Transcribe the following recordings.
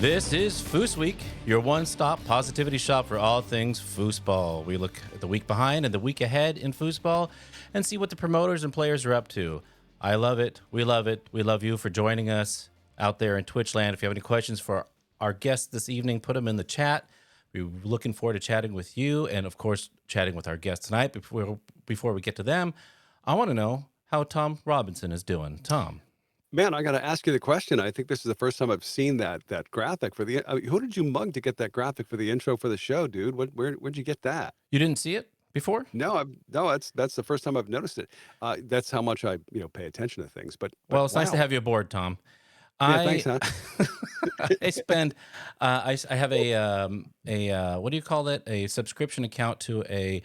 This is FoosWeek, your one-stop positivity shop for all things foosball. We look at the week behind and the week ahead in foosball and see what the promoters and players are up to. I love it. We love it. We love you for joining us out there in Twitch land. If you have any questions for our guests this evening, put them in the chat. We're looking forward to chatting with you and, of course, chatting with our guests tonight. Before we get to them, I want to know how Tom Robinson is doing. Tom. Man, I got to ask you the question. I think this is the first time I've seen that graphic for the. Who did you mug to get that graphic for the intro for the show, dude? Where'd you get that? You didn't see it before? No, that's the first time I've noticed it. That's how much I pay attention to things. But Well, it's wow. nice to have you aboard, Tom. Yeah, thanks, huh? I spend. I have a what do you call it? A subscription account to a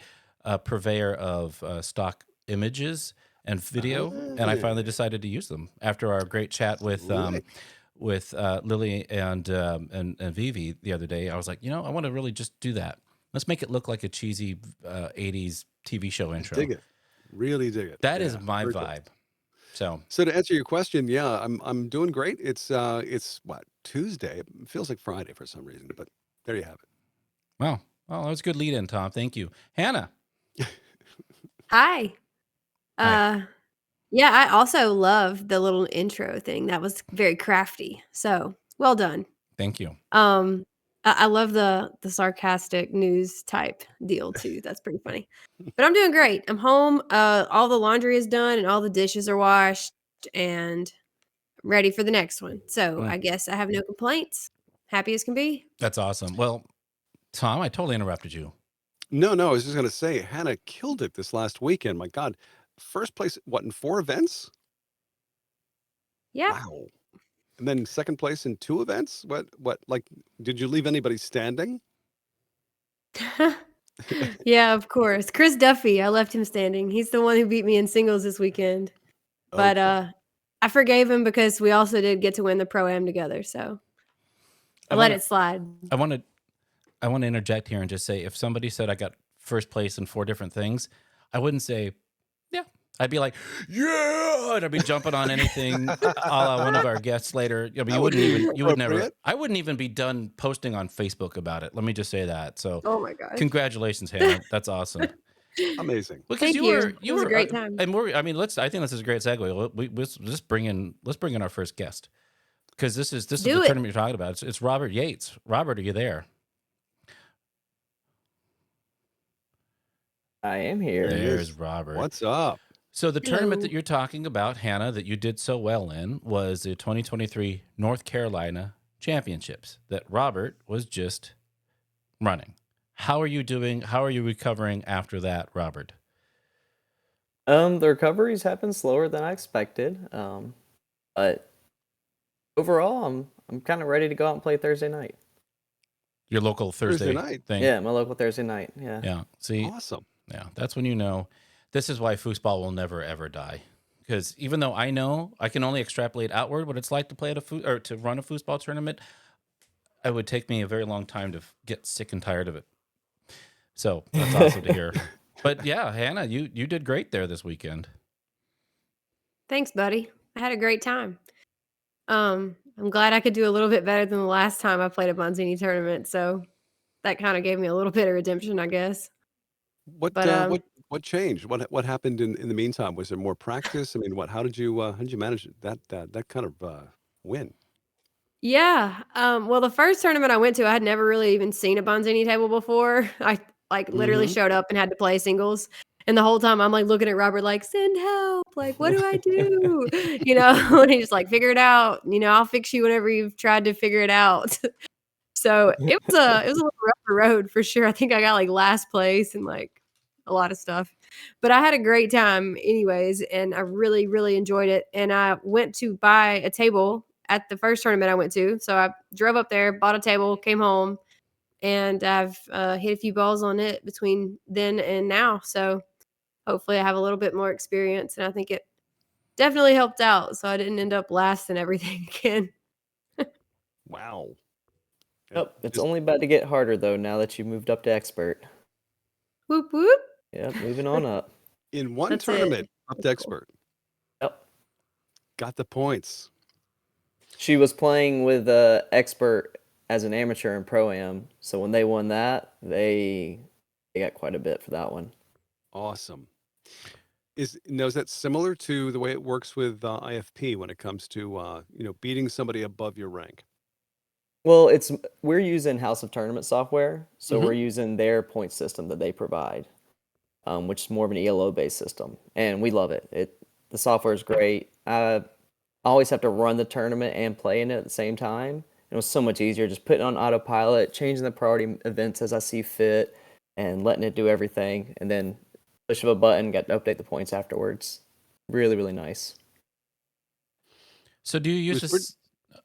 purveyor of stock images and video, and I finally decided to use them after our great chat with Lily and Vivi the other day. I was like, I want to really just do that. Let's make it look like a cheesy 80s TV show intro. Dig it. Really dig it. That is my vibe. Cool. So to answer your question, yeah, I'm doing great. It's what, Tuesday? It feels like Friday for some reason, but there you have it. Wow. Well, that was a good lead in, Tom. Thank you. Hannah. Hi. Yeah, I also love the little intro thing. That was very crafty. So well done. Thank you. I love the sarcastic news type deal too. That's pretty funny. But I'm doing great. I'm home. All the laundry is done and all the dishes are washed and I'm ready for the next one. So I guess I have no complaints. Happy as can be. That's awesome. Well, Tom, I totally interrupted you. No, I was just going to say, Hannah killed it this last weekend. My God. First place, what, in 4 events? Yeah. Wow. And then second place in 2 events? What, like, did you leave anybody standing? Yeah, of course. Chris Duffy, I left him standing. He's the one who beat me in singles this weekend. But I forgave him because we also did get to win the Pro-Am together. So I let it slide. I want to interject here and just say, if somebody said I got first place in 4 different things, I wouldn't say, yeah. I'd be like, yeah, and I'd be jumping on anything. A la one of our guests later. I mean, I wouldn't even be done posting on Facebook about it. Let me just say that. So, oh my gosh, congratulations, Hannah. That's awesome. Amazing. Because Thank you. It was a great time. And I think this is a great segue. Let's bring in our first guest, because this is the tournament you're talking about. It's Robert Yates. Robert, are you there? I am here. There's Robert. What's up? So the tournament that you're talking about, Hannah, that you did so well in, was the 2023 North Carolina Championships that Robert was just running. How are you doing? How are you recovering after that, Robert? The recovery's happened slower than I expected. But overall, I'm kind of ready to go out and play Thursday night. Your local Thursday night thing? Yeah, my local Thursday night. Yeah. Yeah. See, awesome. Yeah, that's when you know. This is why foosball will never ever die, because even though I know I can only extrapolate outward what it's like to play to run a foosball tournament, it would take me a very long time to get sick and tired of it. So that's awesome to hear. But yeah, Hannah, you did great there this weekend. Thanks, buddy. I had a great time. I'm glad I could do a little bit better than the last time I played a Bonzini tournament. So that kind of gave me a little bit of redemption, I guess. What changed? What happened in the meantime? Was there more practice? I mean, how did you manage that kind of win? Yeah. Well, the first tournament I went to, I had never really even seen a Bonzini table before. I literally showed up and had to play singles. And the whole time I'm like looking at Robert like, send help. Like, what do I do? And he's like, figure it out. I'll fix you whenever you've tried to figure it out. So it was a little rougher road for sure. I think I got last place and a lot of stuff, but I had a great time anyways. And I really, really enjoyed it. And I went to buy a table at the first tournament I went to. So I drove up there, bought a table, came home, and I've hit a few balls on it between then and now. So hopefully I have a little bit more experience, and I think it definitely helped out. So I didn't end up last and everything again. Wow. Yep, it's only about to get harder though now that you moved up to expert. Whoop whoop. Yeah, moving on up. In one tournament, up to expert. Yep. Got the points. She was playing with expert as an amateur and pro-am. So when they won that, they got quite a bit for that one. Awesome. Is that similar to the way it works with IFP when it comes to beating somebody above your rank? Well, we're using House of Tournament software, so Mhm. we're using their point system that they provide, which is more of an ELO-based system, and we love it. The software is great. I always have to run the tournament and play in it at the same time. It was so much easier just putting on autopilot, changing the priority events as I see fit, and letting it do everything, and then push of a button, get to update the points afterwards. Really, really nice. So do you It use was pretty, this?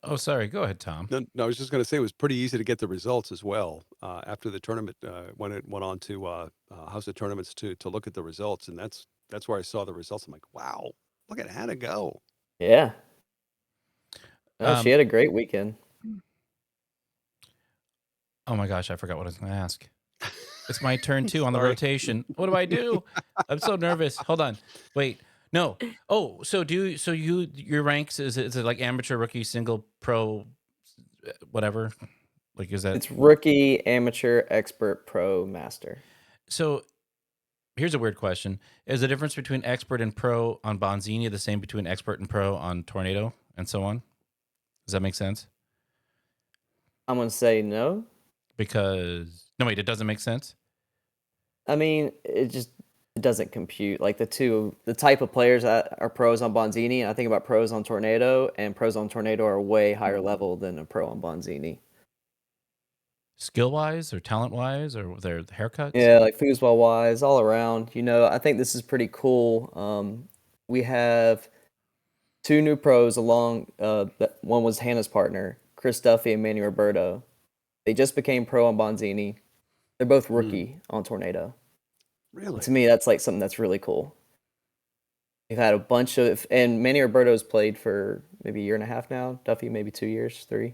Oh, sorry. Go ahead, Tom. no, I was just going to say it was pretty easy to get the results as well after the tournament when it went on to House of Tournaments to look at the results, and that's where I saw the results. I'm like, wow, look at Hannah go. Yeah. No, she Um, had a great weekend. oh my gosh, I forgot what I was going to ask. It's my turn too on the Sorry. rotation. What do I do? I'm so nervous. Hold on. Wait. No. Oh, so your ranks is it like amateur, rookie, single, pro, whatever? Like is that It's rookie, amateur, expert, pro, master. so? Here's a weird question: is the difference between expert and pro on Bonzini the same between expert and pro on Tornado and so on? Does that make sense? I'm gonna say no. Because no, wait, it doesn't make sense. I mean, it doesn't compute. Like the type of players that are pros on Bonzini, and I think about pros on Tornado, and pros on Tornado are way higher level than a pro on Bonzini. Skill wise, or talent wise, or their haircuts. Yeah, like Foosball wise, all around. I think this is pretty cool. We have two new pros along. One was Hannah's partner, Chris Duffy and Manny Roberto. They just became pro on Bonzini. They're both rookie on Tornado. Really? To me, that's like something that's really cool. We've had a bunch of, and Manny Roberto's played for maybe a year and a half now. Duffy, maybe 2 years, 3.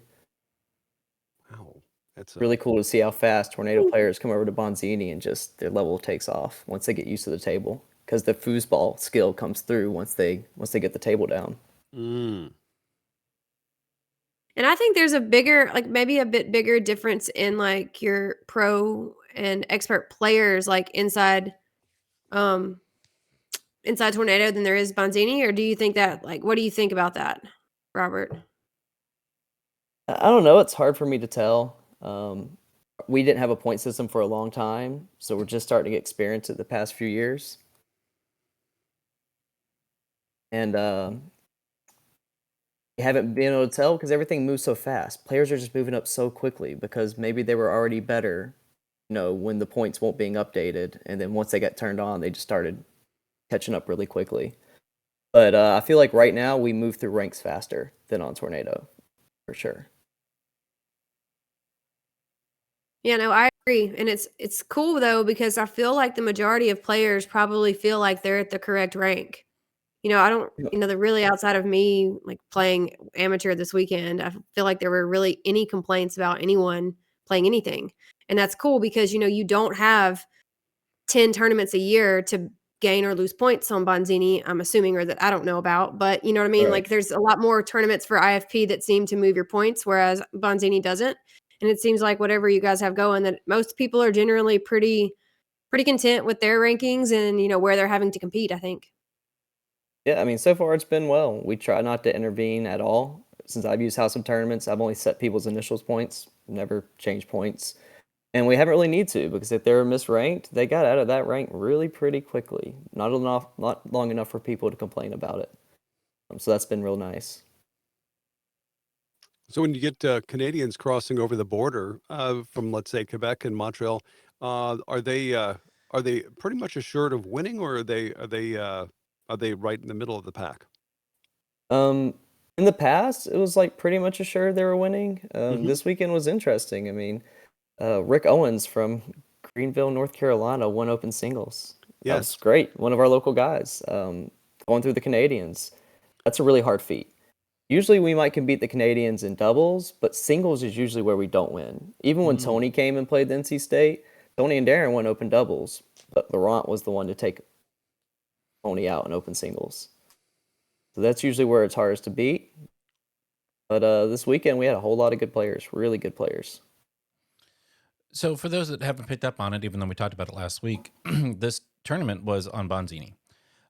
Wow, that's Really cool to see how fast Tornado players come over to Bonzini and just their level takes off once they get used to the table, because the foosball skill comes through once they get the table down. Mm. And I think there's a bigger, like maybe a bit bigger difference in like your pro and expert players like inside Tornado than there is Bonzini, or do you think that like what do you think about that, Robert? I don't know. It's hard for me to tell. We didn't have a point system for a long time, so we're just starting to get experience it the past few years. And you haven't been able to tell because everything moves so fast. Players are just moving up so quickly because maybe they were already better, when the points weren't being updated. And then once they got turned on, they just started catching up really quickly. But I feel like right now we move through ranks faster than on Tornado, for sure. Yeah, no, I agree. And it's cool though because I feel like the majority of players probably feel like they're at the correct rank. I don't, the really outside of me like playing amateur this weekend, I feel like there were really any complaints about anyone playing anything. And that's cool because you don't have 10 tournaments a year to gain or lose points on Bonzini, I'm assuming, or that I don't know about, but you know what I mean? Right. Like there's a lot more tournaments for IFP that seem to move your points, whereas Bonzini doesn't. And it seems like whatever you guys have going, that most people are generally pretty content with their rankings and where they're having to compete, I think. Yeah, I mean, so far it's been well. We try not to intervene at all. Since I've used House of Tournaments, I've only set people's initials points, never changed points. And we haven't really need to because if they were misranked, they got out of that rank really pretty quickly. Not long enough for people to complain about it. So that's been real nice. So when you get Canadians crossing over the border from, let's say, Quebec and Montreal, are they pretty much assured of winning, or are they right in the middle of the pack? In the past, it was like pretty much assured they were winning. Mhm. This weekend was interesting. I mean, Rick Owens from Greenville, North Carolina, won open singles. That was Yes. great. One of our local guys going through the Canadians. That's a really hard feat. Usually we might can beat the Canadians in doubles, but singles is usually where we don't win. Even when Tony came and played the NC State, Tony and Darren won open doubles, but Laurent was the one to take Tony out in open singles. So that's usually where it's hardest to beat. But this weekend we had a whole lot of good players, really good players. So for those that haven't picked up on it, even though we talked about it last week, this tournament was on Bonzini.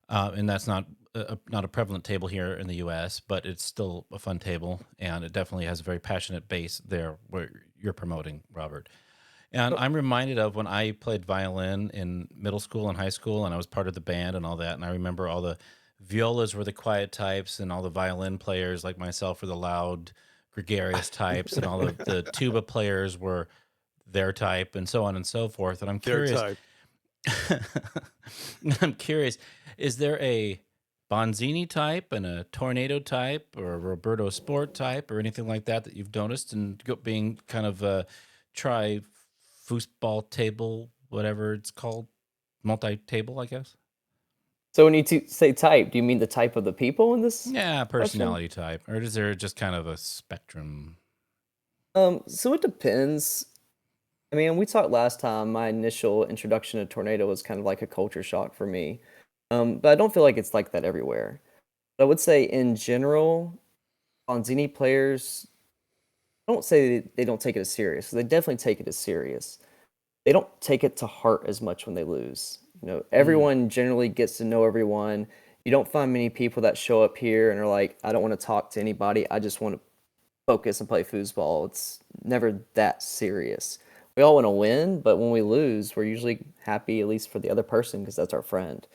And that's not a prevalent table here in the U.S., but it's still a fun table, and it definitely has a very passionate base there where you're promoting, Robert. And I'm reminded of when I played violin in middle school and high school, and I was part of the band and all that. And I remember all the violas were the quiet types, and all the violin players like myself were the loud, gregarious types, and all of the tuba players were their type, and so on and so forth. And I'm Their curious. type. I'm curious, is there a Bonzini type and a Tornado type or a Roberto Sport type or anything like that you've noticed and being kind of a foosball table, whatever it's called, multi-table, I guess? So when you say type, do you mean the type of the people in this? Yeah, personality type. Or is there just kind of a spectrum? So it depends. I mean, we talked last time, my initial introduction to Tornado was kind of like a culture shock for me. But I don't feel like it's like that everywhere. But I would say in general, Bonzini players, I don't say they don't take it as serious. They definitely take it as serious. They don't take it to heart as much when they lose. Everyone generally gets to know everyone. You don't find many people that show up here and are like, I don't want to talk to anybody. I just want to focus and play foosball. It's never that serious. We all want to win, but when we lose, we're usually happy, at least for the other person, because that's our friend.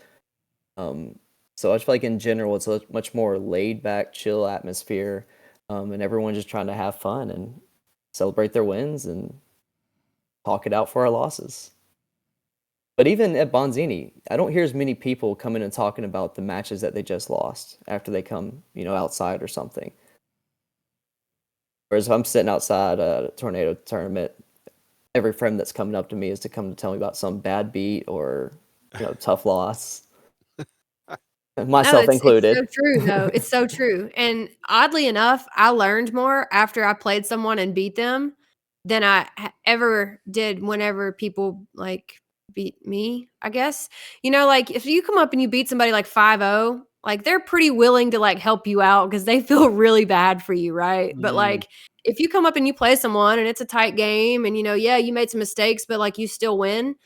So I just feel like in general, it's a much more laid back, chill atmosphere, and everyone's just trying to have fun and celebrate their wins and talk it out for our losses. But even at Bonzini, I don't hear as many people coming and talking about the matches that they just lost after they come, outside or something. Whereas if I'm sitting outside a Tornado tournament, every friend that's coming up to me is to come to tell me about some bad beat or tough loss. Myself included. It's so true, though. It's so true. And oddly enough, I learned more after I played someone and beat them than I ever did whenever people beat me, I guess. If you come up and you beat somebody like 5-0, they're pretty willing to help you out because they feel really bad for you, right? But if you come up and you play someone and it's a tight game and yeah, you made some mistakes, but you still win.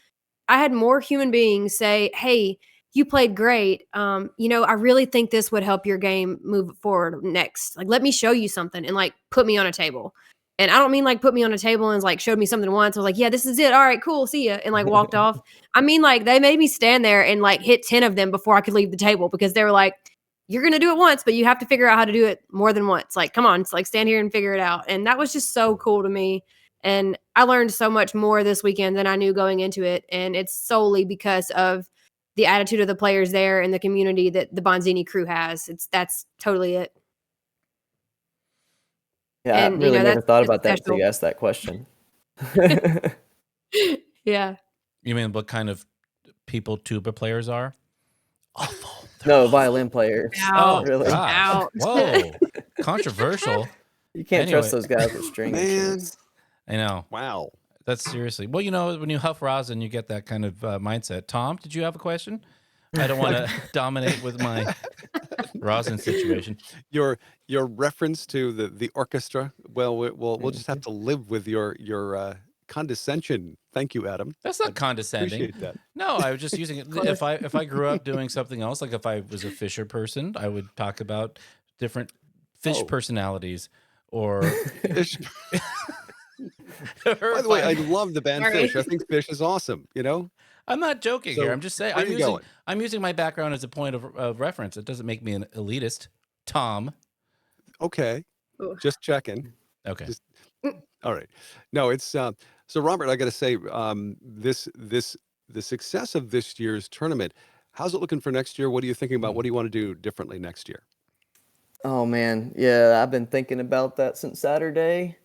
I had more human beings say, "Hey, you played great. I really think this would help your game move forward next. Let me show you something," and put me on a table. And I don't mean put me on a table and showed me something once. I was like, "Yeah, this is it. All right, cool. See ya." And walked off. I mean, they made me stand there and hit 10 of them before I could leave the table because they were like, "You're going to do it once, but you have to figure out how to do it more than once. Come on, it's stand here and figure it out." And that was just so cool to me. And I learned so much more this weekend than I knew going into it. And it's solely because of the attitude of the players there and the community that the Bonzini crew has. That's totally it. Yeah, And, I really never thought about that until special. you asked that question. Yeah. You mean what kind of people tuba players are? Awful. No, violin players. Out. Really. gosh. Out. Whoa. Controversial. You can't Anyway. trust those guys with string Man. instruments. I know. Wow. That's seriously. Well, when you huff rosin, you get that kind of mindset. Tom, did you have a question? I don't want to dominate with my rosin situation. Your reference to the orchestra. Well, we'll just have to live with your condescension. Thank you, Adam. That's not condescending. Appreciate that. No, I was just using it. If I grew up doing something else, if I was a Fisher person, I would talk about different fish personalities or. Fish. By the way, I love the band Fish. I think Fish is awesome. I'm not joking here. I'm just saying. I'm using my background as a point of reference. It doesn't make me an elitist. Tom. Okay. Just checking. Okay. All right. No, it's so Robert, I got to say, the success of this year's tournament, how's it looking for next year? What are you thinking about? What do you want to do differently next year? Oh man, yeah, I've been thinking about that since Saturday.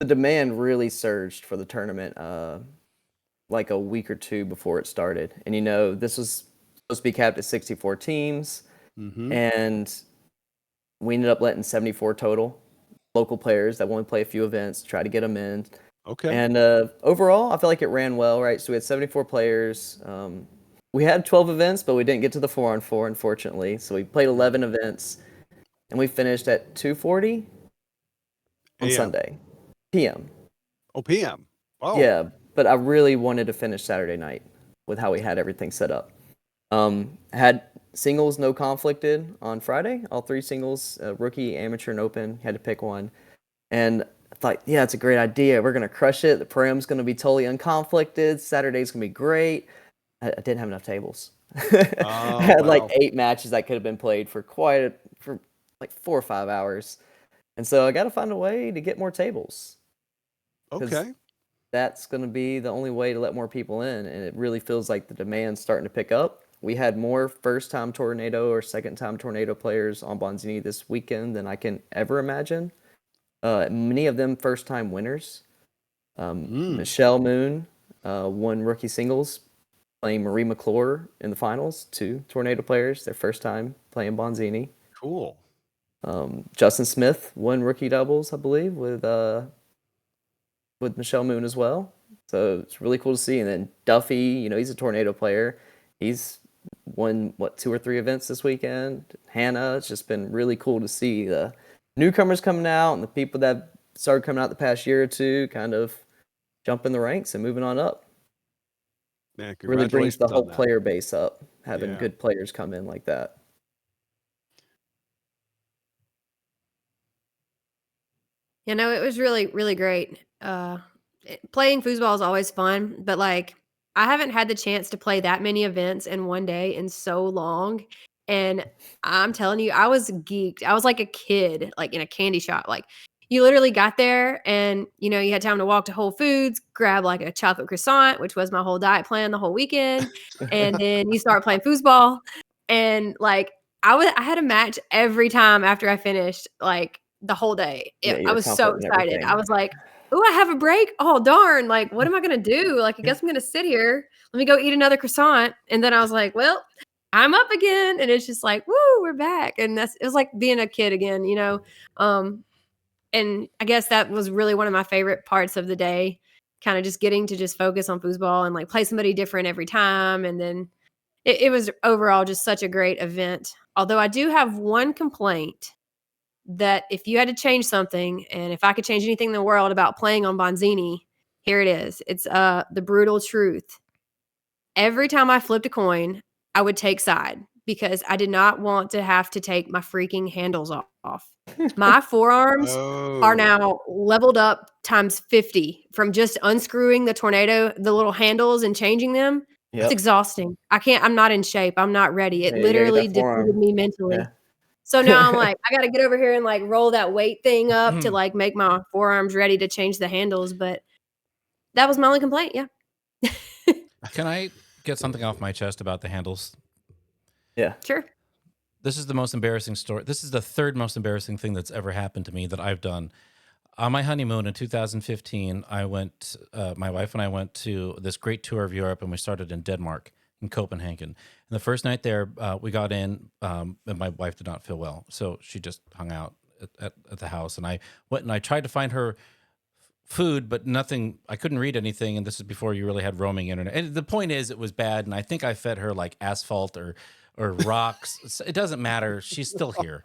The demand really surged for the tournament like a week or two before it started. And this was supposed to be capped at 64 teams. And we ended up letting 74 total local players that want to play a few events, try to get them in. Okay. And overall, I feel like it ran well, right? So we had 74 players. We had 12 events, but we didn't get to the 4-on-4, unfortunately. So we played 11 events. and we finished at 2:40 on AM. Sunday, p.m. Oh, PM. Oh, Yeah, but I really wanted to finish Saturday night with how we had everything set up. Had singles no conflicted on Friday. All 3 singles, rookie, amateur, and open. Had to pick one. And I thought, yeah, it's a great idea. We're going to crush it. The program's going to be totally unconflicted. Saturday's going to be great. I didn't have enough tables. I had like wow. 8 matches that could have been played for for like 4 or 5 hours. And so I got to find a way to get more tables. 'Cause Okay. that's going to be the only way to let more people in. And it really feels like the demand's starting to pick up. We had more first-time Tornado or second-time Tornado players on Bonzini this weekend than I can ever imagine. Many of them first-time winners. Michelle Moon won rookie singles, playing Marie McClure in the finals. 2 Tornado players, their first time playing Bonzini. Cool. Justin Smith won rookie doubles, I believe, with Michelle Moon as well. So it's really cool to see. And then Duffy, he's a Tornado player. He's won 2 or 3 events this weekend. Hannah, it's just been really cool to see the newcomers coming out and the people that started coming out the past year or 2 kind of jumping the ranks and moving on up. Man, Really brings the congratulations whole on that. player base up, having Yeah. good players come in like that. It was really, really great. Playing foosball is always fun, but like I haven't had the chance to play that many events in one day in so long. And I'm telling you, I was geeked. I was like a kid, like in a candy shop. Like you literally got there and you had time to walk to Whole Foods, grab like a chocolate croissant, which was my whole diet plan the whole weekend. And then you start playing foosball. And like I had a match every time after I finished, like the whole day. Yeah, I you're was so comforting excited. I everything. was like, "Oh, I have a break. Oh, darn. Like, what am I going to do? Like, I guess I'm going to sit here. Let me go eat another croissant." And then I was like, "Well, I'm up again." And it's just like, "Woo, we're back." And it was like being a kid again. And I guess that was really one of my favorite parts of the day, kind of just getting to just focus on foosball and like play somebody different every time. And then it was overall just such a great event. Although I do have one complaint that if you had to change something, and if I could change anything in the world about playing on Bonzini, here it is. It's the brutal truth. Every time I flipped a coin, I would take side because I did not want to have to take my freaking handles off. My forearms are Oh. now leveled up times 50 from just unscrewing the little handles and changing them. It's Yep. exhausting. I'm not in shape. I'm not ready. It Yeah, you gotta get literally that defeated forearm. me mentally. Yeah. So now I'm like, I got to get over here and like roll that weight thing up to like make my forearms ready to change the handles. But that was my only complaint. Yeah. Can I get something off my chest about the handles? Yeah. Sure. This is the most embarrassing story. This is the 3rd most embarrassing thing that's ever happened to me that I've done. On my honeymoon in 2015, my wife and I went to this great tour of Europe, and we started in Denmark, in Copenhagen. And the first night there, we got in, and my wife did not feel well, so she just hung out at the house. And I went and I tried to find her food, but nothing. I couldn't read anything, and this is before you really had roaming internet. And the point is, it was bad, and I think I fed her like asphalt or rocks. It doesn't matter. She's still here.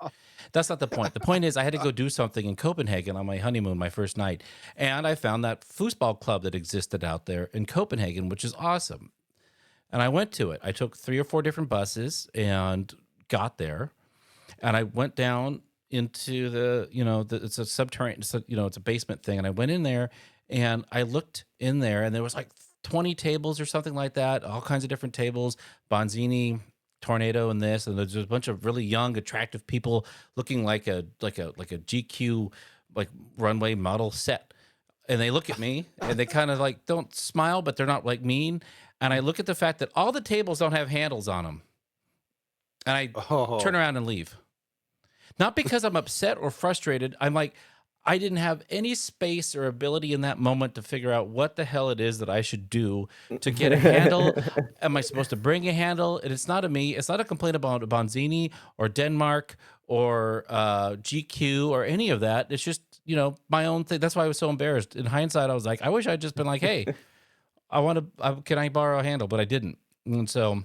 That's not the point. The point is, I had to go do something in Copenhagen on my honeymoon, my first night, and I found that foosball club that existed out there in Copenhagen, which is awesome. And I went to it. I took 3 or 4 different buses and got there, and I went down into it's a subterranean, it's a basement thing. And I went in there and I looked in there, and there was like 20 tables or something like that, all kinds of different tables, Bonzini, Tornado, and this, and there's a bunch of really young, attractive people looking like a GQ like runway model set. And they look at me and they kind of like don't smile, but they're not like mean. And I look at the fact that all the tables don't have handles on them, and I turn around and leave. Not because I'm upset or frustrated. I'm like, I didn't have any space or ability in that moment to figure out what the hell it is that I should do to get a handle. Am I supposed to bring a handle? And it's not it's not a complaint about Bonzini or Denmark or GQ or any of that. It's just, my own thing. That's why I was so embarrassed. In hindsight, I was like, I wish I'd just been like, hey, can I borrow a handle? But I didn't. And so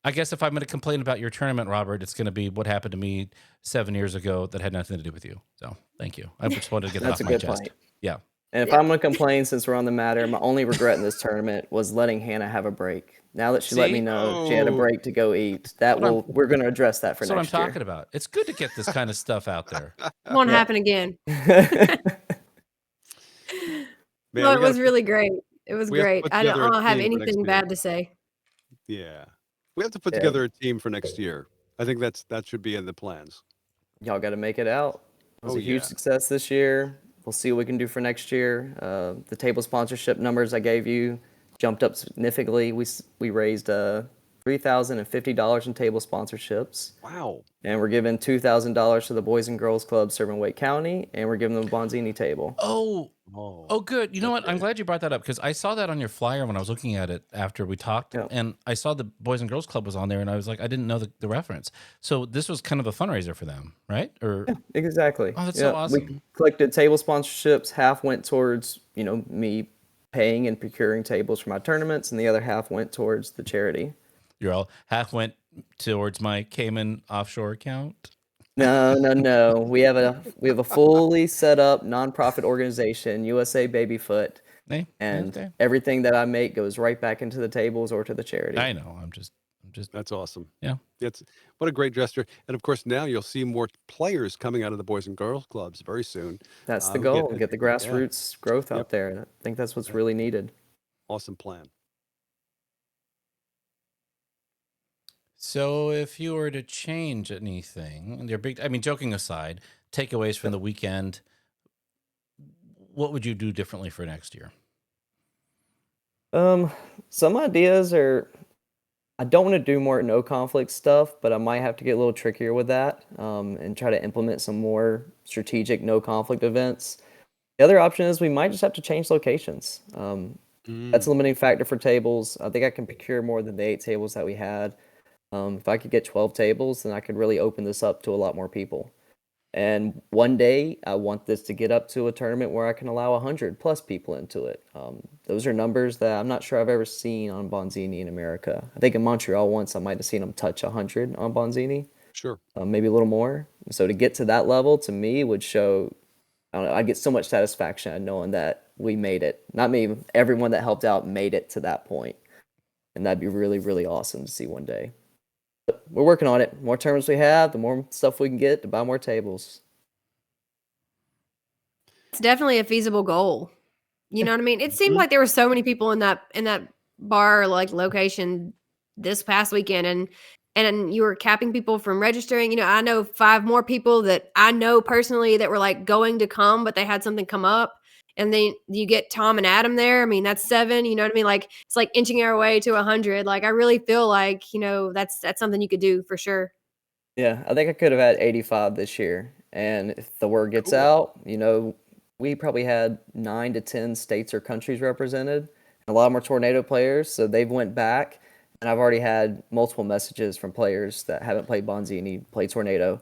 I guess if I'm going to complain about your tournament, Robert, it's going to be what happened to me 7 years ago that had nothing to do with you. So thank you. I just wanted to get that That's off a my good chest. point. Yeah. And if Yep. I'm going to complain, since we're on the matter, my only regret in this tournament was letting Hannah have a break. Now that she let me See? know she had a Oh, break to go eat, We're we're going to address that for That's what I'm next year. talking about. It's good to get this kind of stuff out there. Won't Yeah. happen again. man, No, we it got was really great. It was we have to great. put I together a don't have team for next anything year. bad to say. Yeah, we have to put Yeah. together a team for next year. I think that should be in the plans. Y'all got to make it out. It was Oh a huge yeah. success this year. We'll see what we can do for next year. The table sponsorship numbers I gave you jumped up significantly. We raised $3,050 in table sponsorships, Wow. and we're giving $2,000 to the Boys and Girls Club serving Wake County, and we're giving them a Bonzini table. Oh, good. You know what? I'm Okay. glad you brought that up because I saw that on your flyer when I was looking at it after we talked, Yeah. and I saw the Boys and Girls Club was on there, and I was like, I didn't know the reference. So this was kind of a fundraiser for them, right? Or Exactly. Oh, that's so Yeah, awesome. we collected table sponsorships. Half went towards, me paying and procuring tables for my tournaments, and the other half went towards the charity. you're all half went towards my Cayman offshore account. No. We have a fully set up nonprofit organization, USA Babyfoot, Hey, and okay. everything that I make goes right back into the tables or to the charity. I know. I'm just. That's awesome. Yeah. It's what a great gesture. And of course, now you'll see more players coming out of the Boys and Girls Clubs very soon. That's the who goal, to- get the yeah, grassroots growth Yep. out there. And I think that's what's Yeah. really needed. awesome plan. So if you were to change anything, and your big, I mean, joking aside, takeaways from the weekend, what would you do differently for next year? Some ideas are, I don't want to do more no conflict stuff, but I might have to get a little trickier with that, and try to implement some more strategic no conflict events. The other option is we might just have to change locations. That's a limiting factor for tables. I think I can procure more than the 8 tables that we had. If I could get 12 tables, then I could really open this up to a lot more people. And one day, I want this to get up to a tournament where I can allow 100 plus people into it. Those are numbers that I'm not sure I've ever seen on Bonzini in America. I think in Montreal once I might have seen them touch 100 on Bonzini, Sure. maybe a little more. So to get to that level, to me, would show, I don't know, I get so much satisfaction knowing that we made it. Not me, everyone that helped out made it to that point. And that'd be really, really awesome to see one day. But we're working on it. The more tournaments we have, the more stuff we can get to buy more tables. It's definitely a feasible goal. You know what I mean? It seemed like there were so many people in that bar like location this past weekend, and you were capping people from registering. You know, I know 5 more people that I know personally that were like going to come, but they had something come up. And then you get Tom and Adam there. I mean, that's 7. You know what I mean? Like it's like inching our way to 100. Like I really feel like that's something you could do for sure. Yeah, I think I could have had 85 this year. And if the word gets Cool. out, we probably had 9 to 10 states or countries represented. A lot of them are tornado players, so they've went back. And I've already had multiple messages from players that haven't played Bonzini, play tornado.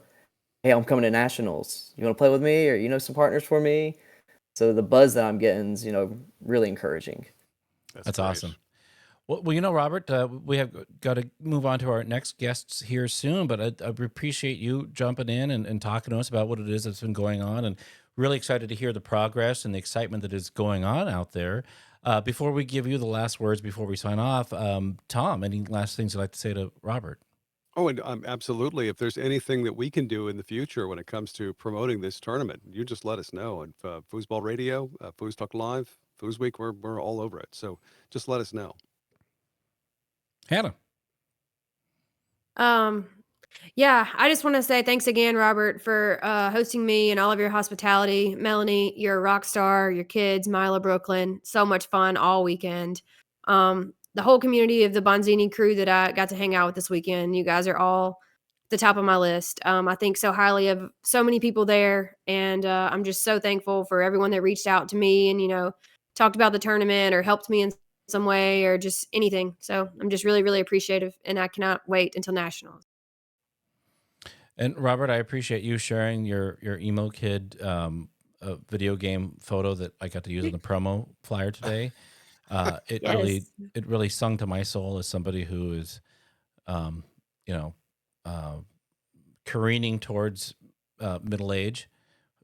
Hey, I'm coming to nationals. You want to play with me, or some partners for me? So the buzz that I'm getting is, really encouraging. That's great. awesome. Well, Robert, we have got to move on to our next guests here soon, but I appreciate you jumping in and talking to us about what it is that's been going on, and really excited to hear the progress and the excitement that is going on out there. Before we give you the last words, before we sign off, Tom, any last things you'd like to say to Robert? Oh, and absolutely. If there's anything that we can do in the future when it comes to promoting this tournament, you just let us know. And Foosball Radio, Foos Talk Live, FoosWeek, we're all over it. So just let us know. Hannah. Yeah, I just want to say thanks again, Robert, for hosting me and all of your hospitality. Melanie, you're a rock star. Your kids, Mila, Brooklyn, so much fun all weekend. The whole community of the Bonzini crew that I got to hang out with this weekend, you guys are all the top of my list. I think so highly of so many people there, and I'm just so thankful for everyone that reached out to me and talked about the tournament or helped me in some way or just anything. So I'm just really, really appreciative, and I cannot wait until nationals. And Robert, I appreciate you sharing your emo kid video game photo that I got to use on the promo flyer today. It Yes. really sung to my soul as somebody who is you know, careening towards middle age.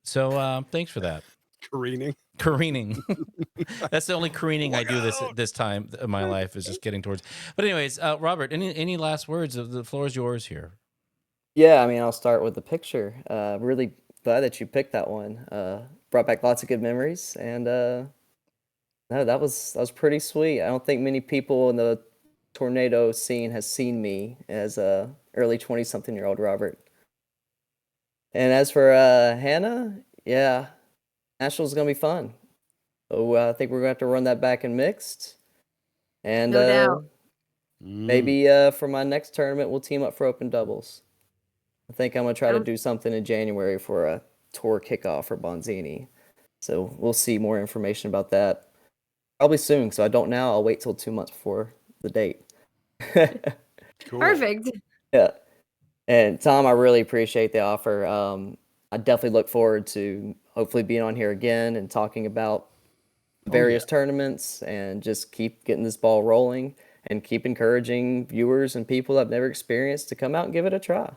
So thanks for that. Careening. That's the only careening I do this time in my life is just getting towards. But anyways, Robert, any last words? The floor is yours here. Yeah, I mean, I'll start with the picture. Really glad that you picked that one. Brought back lots of good memories, and no, that was pretty sweet. I don't think many people in the tornado scene has seen me as a early 20-something-year-old Robert. And as for Hannah, yeah, Nationals is gonna be fun. So I think we're gonna have to run that back in mixed, and No doubt. maybe for my next tournament we'll team up for open doubles. I think I'm gonna try to do something in January for a tour kickoff for Bonzini. So we'll see more information about that probably soon. So I don't now. I'll wait till 2 months before the date. Cool. Perfect. Yeah. And Tom, I really appreciate the offer. I definitely look forward to hopefully being on here again and talking about various tournaments and just keep getting this ball rolling and keep encouraging viewers and people that have never experienced to come out and give it a try.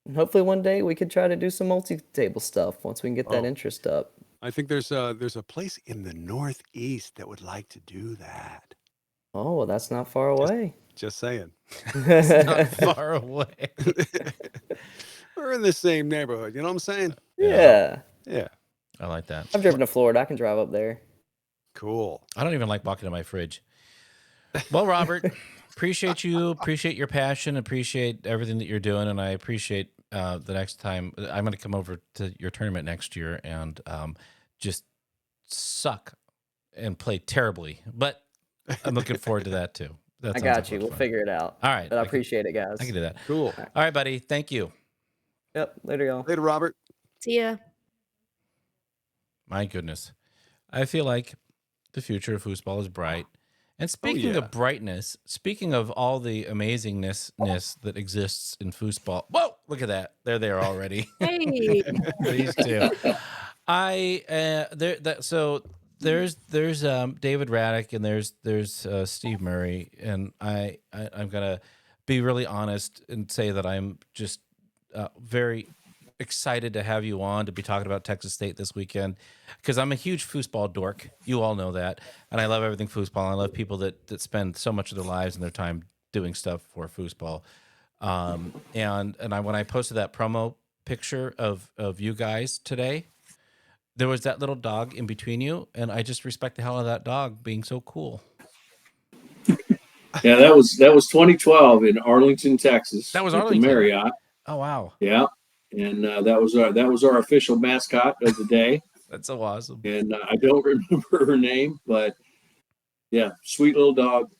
And hopefully one day we could try to do some multi-table stuff once we can get that interest up. I think there's a place in the Northeast that would like to do that. Oh, well, that's not far away. Just saying. It's not far away. We're in the same neighborhood. You know what I'm saying? Yeah. Yeah. I like that. I've driven to Florida. I can drive up there. Cool. I don't even like walking to my fridge. Well, Robert, appreciate you. Appreciate your passion. Appreciate everything that you're doing. And I appreciate the next time I'm going to come over to your tournament next year and just suck and play terribly. But I'm looking forward to that too. I got you. We'll figure it out. All right. But I appreciate it, guys. I can do that. Cool. All right, buddy. Thank you. Yep. Later, y'all. Later, Robert. See ya. My goodness. I feel like the future of foosball is bright. And speaking of brightness, speaking of all the amazingness that exists in foosball. Whoa, look at that. There they are already. Hey. These two. There's David Radack and there's Steve Murray, and I'm gonna be really honest and say that I'm just very excited to have you on to be talking about Texas State this weekend, because I'm a huge foosball dork. You all know that, and I love everything foosball. I love people that spend so much of their lives and their time doing stuff for foosball. When I posted that promo picture of you guys today, there was that little dog in between you, and I just respect the hell out of that dog being so cool. Yeah, that was 2012 in Arlington, Texas. That was at Arlington. the Marriott. Oh wow! Yeah, and that was our official mascot of the day. That's so awesome. And I don't remember her name, but yeah, sweet little dog.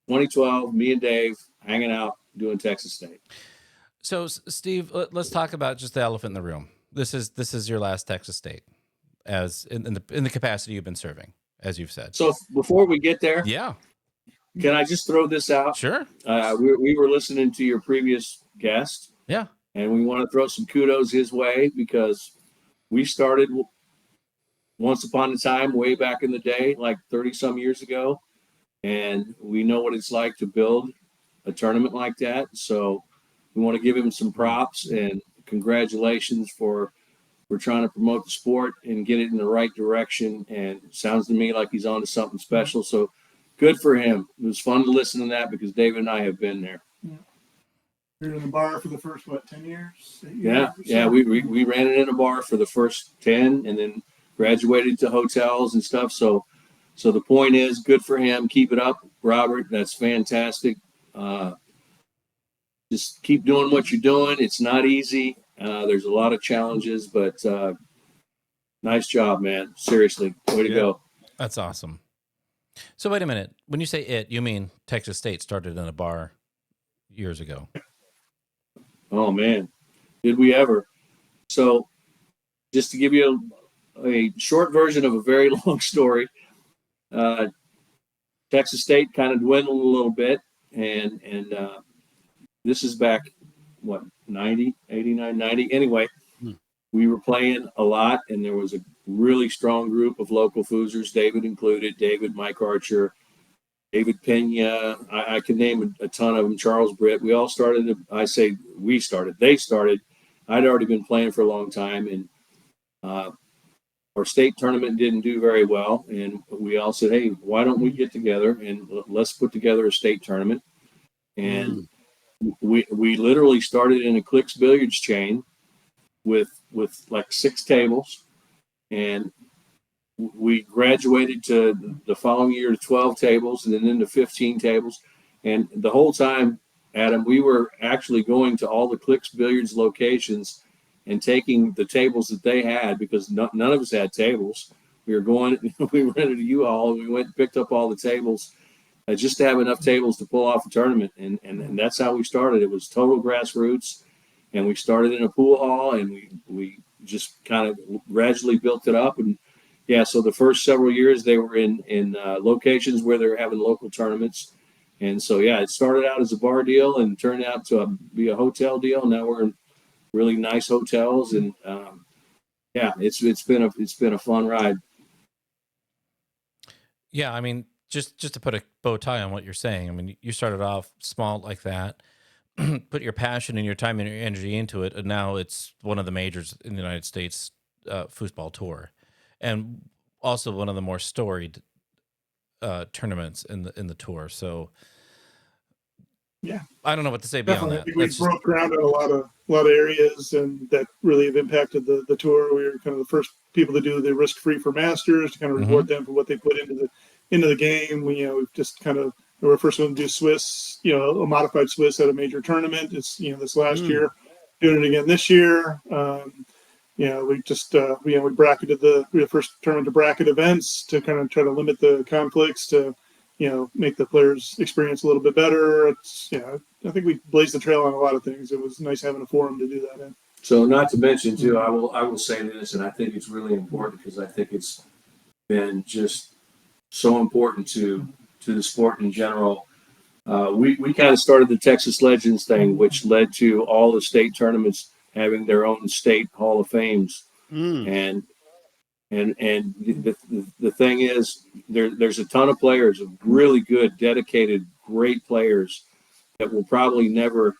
2012, me and Dave hanging out doing Texas State. So, Steve, let's talk about just the elephant in the room. This is your last Texas State, as in the capacity you've been serving, as you've said. So before we get there, Yeah, can I just throw this out? sure. We were listening to your previous guest. Yeah. And we want to throw some kudos his way because we started once upon a time way back in the day, like 30 some years ago. And we know what it's like to build a tournament like that. So we want to give him some props and congratulations for trying to promote the sport and get it in the right direction. And it sounds to me like he's on to something special. So good for him. It was fun to listen to that because David and I have been there. Yeah. We were in the bar for the first, 10 years? Yeah. We ran it in a bar for the first 10 and then graduated to hotels and stuff. So the point is, good for him. Keep it up, Robert. That's fantastic. Just keep doing what you're doing. It's not easy. There's a lot of challenges, but nice job, man. Seriously, way to go. That's awesome. So wait a minute. When you say it, you mean Texas State started in a bar years ago? Oh, man. Did we ever? So just to give you a short version of a very long story, Texas State kind of dwindled a little bit. And this is back, 90, 89, 90. Anyway, we were playing a lot, and there was a really strong group of local Foosers, David included, Mike Archer, David Pena. I can name a ton of them. Charles Britt. We all started. I say we started. They started. I'd already been playing for a long time, and our state tournament didn't do very well. And we all said, "Hey, why don't we get together and let's put together a state tournament?" And we literally started in a Clicks billiards chain with like 6 tables, and we graduated to the following year to 12 tables and then to 15 tables. And the whole time, Adam, we were actually going to all the Clicks billiards locations and taking the tables that they had, because none of us had tables. We rented a U-Haul, and we went and picked up all the tables just to have enough tables to pull off a tournament. And that's how we started. It was total grassroots. And we started in a pool hall, and we just kind of gradually built it up. And yeah, so the first several years they were in locations where they were having local tournaments. And so, yeah, it started out as a bar deal and turned out to be a hotel deal. Now we're in really nice hotels, and yeah, it's been a fun ride. Yeah, I mean, just to put a bow tie on what you're saying, I mean, you started off small like that, put your passion and your time and your energy into it, and now it's one of the majors in the United States foosball tour, and also one of the more storied tournaments in the tour. So Yeah, I don't know what to say definitely. beyond that. We broke ground in a lot of areas, and that really have impacted the tour. We were kind of the first people to do the risk-free for masters, to kind of reward them for what they put into the game. We've just kind of, we were the first one to do Swiss, a modified Swiss at a major tournament. It's this last year, doing it again this year. We just we bracketed we were the first tournament to bracket events to kind of try to limit the conflicts, to make the players' experience a little bit better. It's I think we blazed the trail on a lot of things. It was nice having a forum to do that in. So not to mention too, I will say this, and I think it's really important because I think it's been just so important to the sport in general. We kind of started the Texas Legends thing, which led to all the state tournaments having their own state Hall of Fames. And the thing is, there's a ton of players, really good, dedicated, great players that will probably never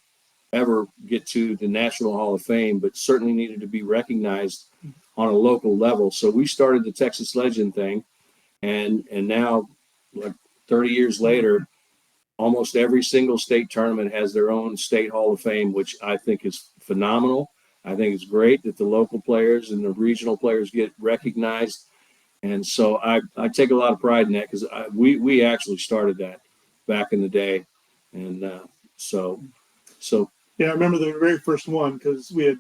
ever get to the National Hall of Fame, but certainly needed to be recognized on a local level. So we started the Texas Legend thing, and now, like 30 years later, almost every single state tournament has their own state Hall of Fame, which I think is phenomenal. I think it's great that the local players and the regional players get recognized. And so I take a lot of pride in that, because we actually started that back in the day. And so yeah, I remember the very first one, because we had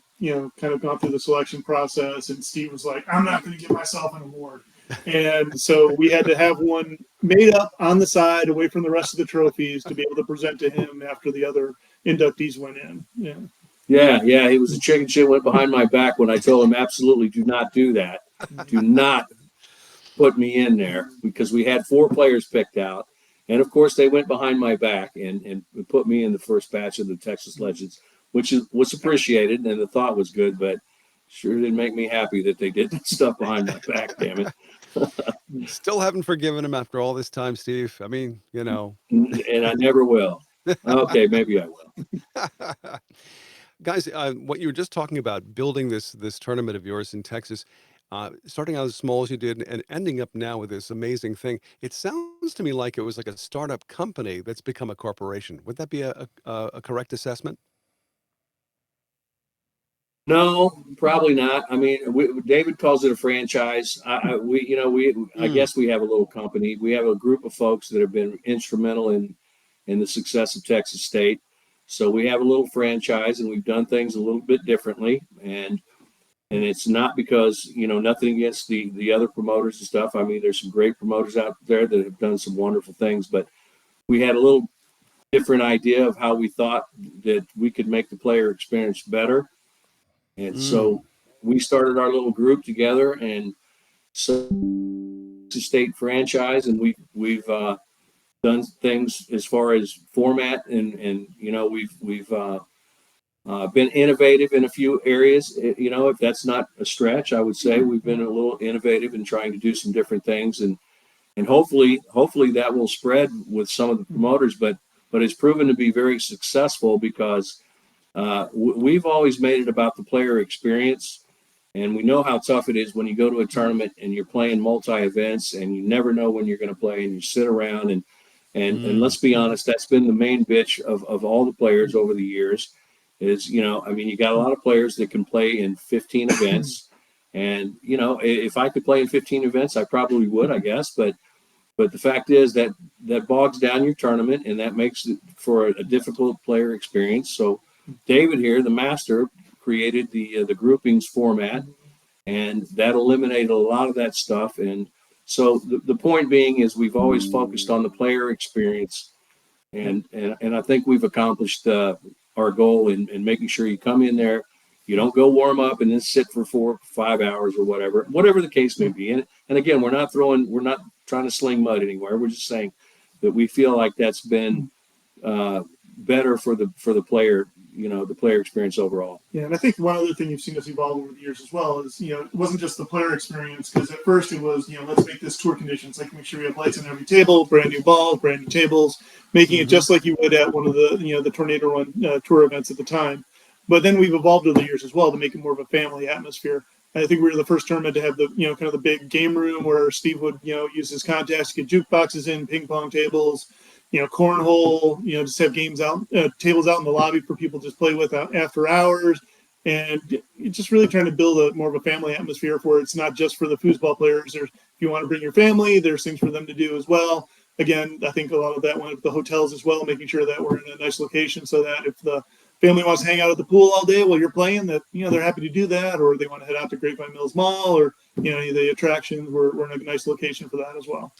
kind of gone through the selection process, and Steve was like, "I'm not going to give myself an award." And so we had to have one made up on the side away from the rest of the trophies to be able to present to him after the other inductees went in. Yeah. He was a chicken shit, went behind my back when I told him, absolutely do not do that. Do not put me in there, because we had 4 players picked out. And of course they went behind my back and put me in the first batch of the Texas Legends, which was appreciated, and the thought was good, but sure didn't make me happy that they did that stuff behind my back, damn it. Still haven't forgiven him after all this time, Steve. I mean, And I never will. Okay, maybe I will. Guys, what you were just talking about, building this tournament of yours in Texas, starting out as small as you did and ending up now with this amazing thing. It sounds to me like it was like a startup company that's become a corporation. Would that be a correct assessment? No, probably not. I mean, David calls it a franchise. I guess we have a little company. We have a group of folks that have been instrumental in the success of Texas State. So we have a little franchise, and we've done things a little bit differently. And it's not because, nothing against the other promoters and stuff. I mean, there's some great promoters out there that have done some wonderful things, but we had a little different idea of how we thought that we could make the player experience better. And so we started our little group together, and so it's a state franchise, and we've done things as far as format, and we've been innovative in a few areas. If that's not a stretch, I would say we've been a little innovative in trying to do some different things. And and hopefully that will spread with some of the promoters. But it's proven to be very successful because we've always made it about the player experience. And we know how tough it is when you go to a tournament and you're playing multi-events and you never know when you're going to play and you sit around and let's be honest, that's been the main bitch of all the players over the years is, you know, I mean, you got a lot of players that can play in 15 events. And, you know, if I could play in 15 events, I probably would, I guess. But the fact is that bogs down your tournament and that makes it for a difficult player experience. So David here, the master, created the groupings format, and that eliminated a lot of that stuff. And so the point being is we've always focused on the player experience, and I think we've accomplished our goal in making sure you come in there, you don't go warm up and then sit for 4 or 5 hours or whatever the case may be. And again, we're not trying to sling mud anywhere. We're just saying that we feel like that's been better for the player, you know, the player experience overall. Yeah, and I think one other thing you've seen us evolve over the years as well is, you know, it wasn't just the player experience, because at first it was, you know, let's make this tour conditions, like make sure we have lights on every table, brand new balls, brand new tables, making it just like you would at one of the, you know, the Tornado Run tour events at the time. But then we've evolved over the years as well to make it more of a family atmosphere. And I think we were the first tournament to have the, you know, kind of the big game room where Steve would, you know, use his contacts to get jukeboxes in, ping pong tables, you know, cornhole, you know, just have games out, tables out in the lobby for people to just play with after hours. And just really trying to build a more of a family atmosphere where it's not just for the foosball players. There's, if you want to bring your family, there's things for them to do as well. Again, I think a lot of that went with the hotels as well, making sure that we're in a nice location so that if the family wants to hang out at the pool all day while you're playing, that, you know, they're happy to do that, or they want to head out to Grapevine Mills Mall, or, you know, any of the attractions, we're in a nice location for that as well.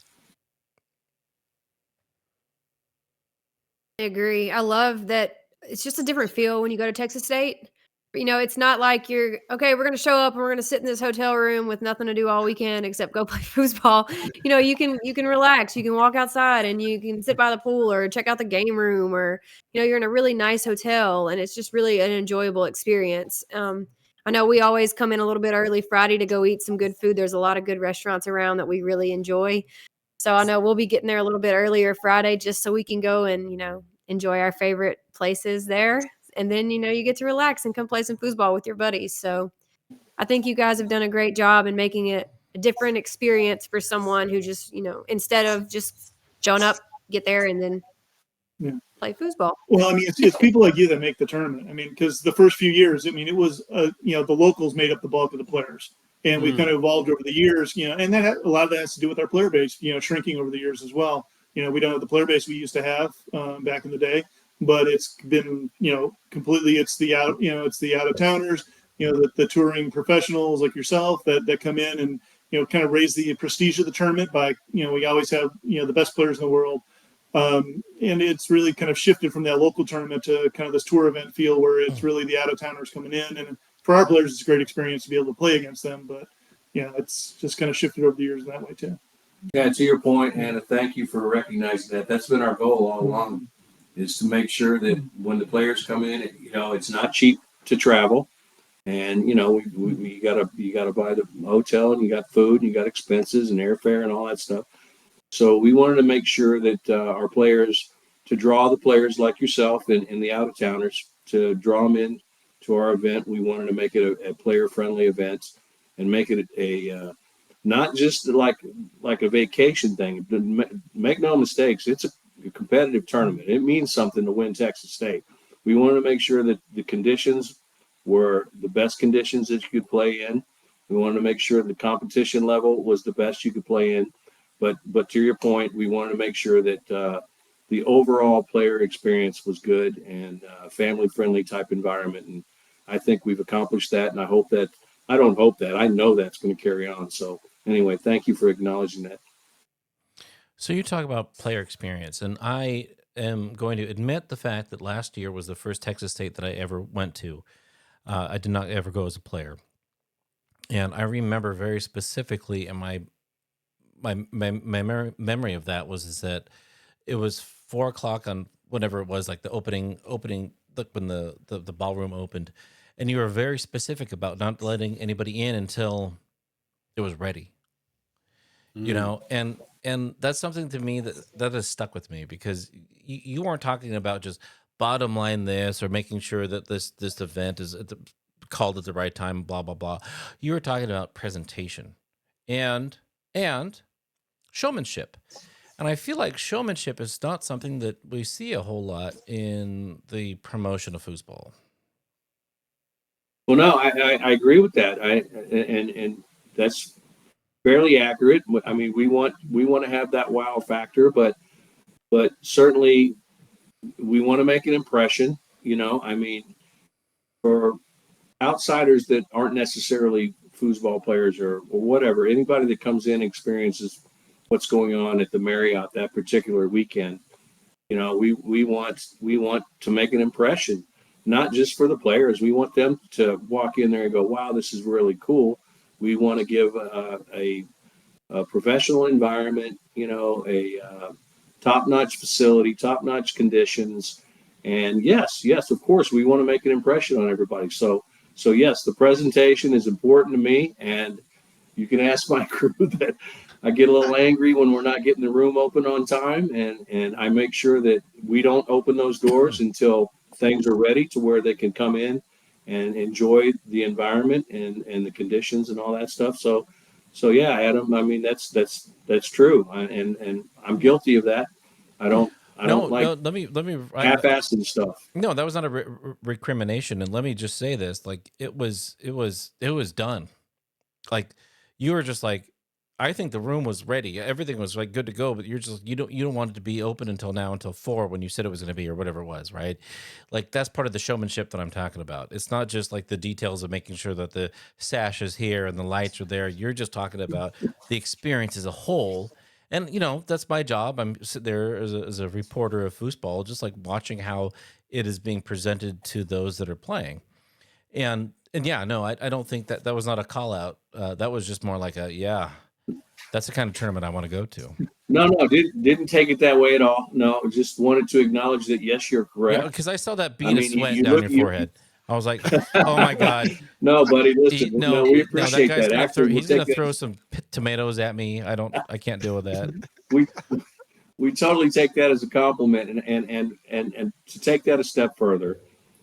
I agree. I love that it's just a different feel when you go to Texas State. You know, it's not like you're okay, we're gonna show up and we're gonna sit in this hotel room with nothing to do all weekend except go play foosball. You know, you can relax, you can walk outside and you can sit by the pool or check out the game room, or, you know, you're in a really nice hotel and it's just really an enjoyable experience. I know we always come in a little bit early Friday to go eat some good food. There's a lot of good restaurants around that we really enjoy. So I know we'll be getting there a little bit earlier Friday just so we can go and, you know, enjoy our favorite places there. And then, you know, you get to relax and come play some foosball with your buddies. So I think you guys have done a great job in making it a different experience for someone who just, you know, instead of just showing up, get there and then play foosball. Well, I mean, it's people like you that make the tournament. I mean, because the first few years, I mean, it was, you know, the locals made up the bulk of the players. And we've kind of evolved over the years, you know, and a lot of that has to do with our player base, you know, shrinking over the years as well. You know, we don't have the player base we used to have back in the day, but it's been, you know, completely, it's the out of towners, you know, the touring professionals like yourself that come in and, you know, kind of raise the prestige of the tournament by, you know, we always have, you know, the best players in the world. And it's really kind of shifted from that local tournament to kind of this tour event feel where it's really the out of towners coming in. And for our players, it's a great experience to be able to play against them. But yeah, it's just kind of shifted over the years in that way too. Yeah, to your point, Hannah, thank you for recognizing that. That's been our goal all along, is to make sure that when the players come in, you know, it's not cheap to travel. And, you know, you gotta buy the hotel, and you got food, and you got expenses and airfare and all that stuff. So we wanted to make sure that our players, to draw the players like yourself and the out-of-towners, to draw them in to our event, we wanted to make it a player-friendly event and make it a not just like a vacation thing. Make no mistakes, it's a competitive tournament. It means something to win Texas State. We wanted to make sure that the conditions were the best conditions that you could play in. We wanted to make sure the competition level was the best you could play in. But to your point, we wanted to make sure that the overall player experience was good and family-friendly type environment. And I think we've accomplished that. And I know that's going to carry on. So anyway, thank you for acknowledging that. So you talk about player experience, and I am going to admit the fact that last year was the first Texas State that I ever went to. I did not ever go as a player. And I remember very specifically in my memory of that is that it was 4:00 on whatever it was, like the opening, like when the ballroom opened, and you were very specific about not letting anybody in until it was ready. You know, and And that's something to me that has stuck with me, because you weren't talking about just bottom line this or making sure that this event is called at the right time, blah blah blah. You were talking about presentation and showmanship. And I feel like showmanship is not something that we see a whole lot in the promotion of foosball. Well, no, I agree with that. And that's fairly accurate. I mean, we want to have that wow factor, but certainly we want to make an impression. I mean, for outsiders that aren't necessarily foosball players or whatever, anybody that comes in and experiences what's going on at the Marriott that particular weekend, we want to make an impression, not just for the players. We want them to walk in there and go, wow, this is really cool. We want to give a professional environment, a top-notch facility, top-notch conditions. And yes, of course, we want to make an impression on everybody. So yes, the presentation is important to me. And you can ask my crew that I get a little angry when we're not getting the room open on time. And I make sure that we don't open those doors until things are ready to where they can come in and enjoy the environment and the conditions and all that stuff. So yeah, Adam, I mean, that's true. And I'm guilty of that. I don't like let me half-assed stuff. No, that was not a recrimination. And let me just say this, like it was done. Like you were just like, I think the room was ready. Everything was like good to go, but you don't want it to be open until 4 when you said it was going to be, or whatever it was, right? Like that's part of the showmanship that I'm talking about. It's not just like the details of making sure that the sash is here and the lights are there. You're just talking about the experience as a whole. And that's my job. I'm sitting there as a reporter of foosball, just like watching how it is being presented to those that are playing. And yeah, no, I don't think that was not a call out. That was just more like that's the kind of tournament I want to go to. No, didn't take it that way at all. No, just wanted to acknowledge that, yes, you're correct. Because I saw that bead of sweat down your forehead. I was like, oh my God. No, buddy, listen, we appreciate that. He's going to throw some tomatoes at me. I can't deal with that. We totally take that as a compliment. And to take that a step further,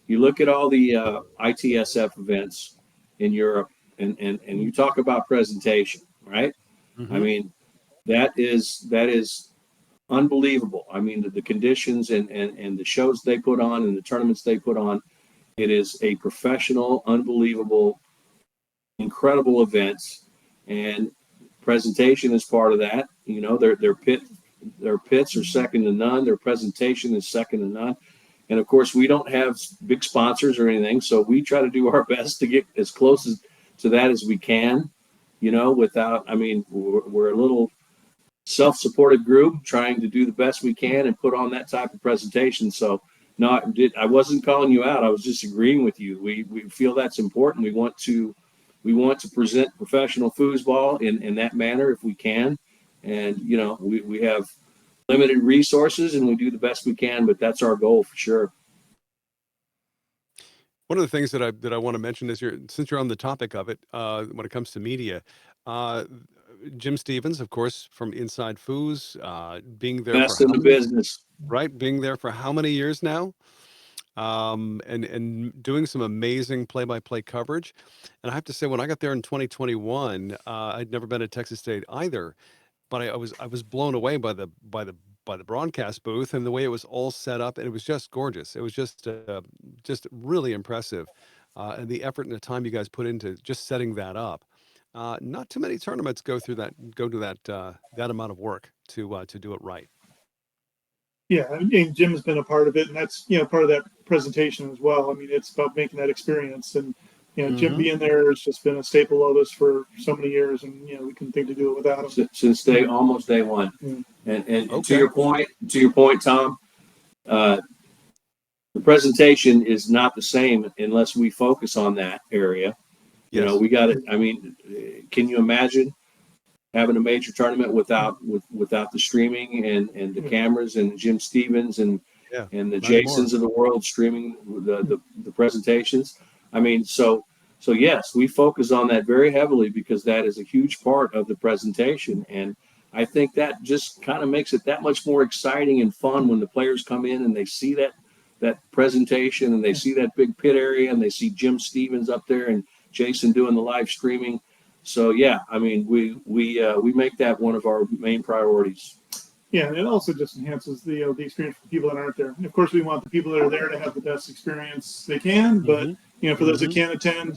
you look at all the ITSF events in Europe and you talk about presentation, right? Mm-hmm. I mean, that is unbelievable. I mean, the conditions and the shows they put on and the tournaments they put on, it is a professional, unbelievable, incredible events, and presentation is part of that. Their pits are second to none. Their presentation is second to none. And of course, we don't have big sponsors or anything, so we try to do our best to get as close to that as we can. Without, I mean, we're a little self-supported group trying to do the best we can and put on that type of presentation. So no, I wasn't calling you out. I was just agreeing with you. We feel that's important. We want to present professional foosball in that manner if we can. And, we have limited resources and we do the best we can, but that's our goal for sure. One of the things that I want to mention is since you're on the topic of it, when it comes to media, Jim Stevens, of course, from Inside Foos, being there best in the business, right? Being there for how many years now, and doing some amazing play-by-play coverage. And I have to say, when I got there in 2021, I'd never been at Texas State either, but I was blown away by the broadcast booth and the way it was all set up, and it was just gorgeous. It was just really impressive, and the effort and the time you guys put into just setting that up. Not too many tournaments go to that amount of work to do it right. Yeah, and Jim's been a part of it, and that's part of that presentation as well. I mean, it's about making that experience, and Jim being there has just been a staple of us for so many years, and we couldn't think to do it without him since almost day one. Mm. And okay. To your point, Tom, the presentation is not the same unless we focus on that area. Yes. We got it. I mean, can you imagine having a major tournament without the streaming and the cameras and Jim Stevens and the Jasons of the world streaming the presentations? I mean, so yes, we focus on that very heavily because that is a huge part of the presentation. And I think that just kind of makes it that much more exciting and fun when the players come in and they see that presentation and they see that big pit area and they see Jim Stevens up there and Jason doing the live streaming. So yeah, I mean, we make that one of our main priorities. Yeah, and it also just enhances the experience for people that aren't there. And of course, we want the people that are there to have the best experience they can. But for those that can't attend,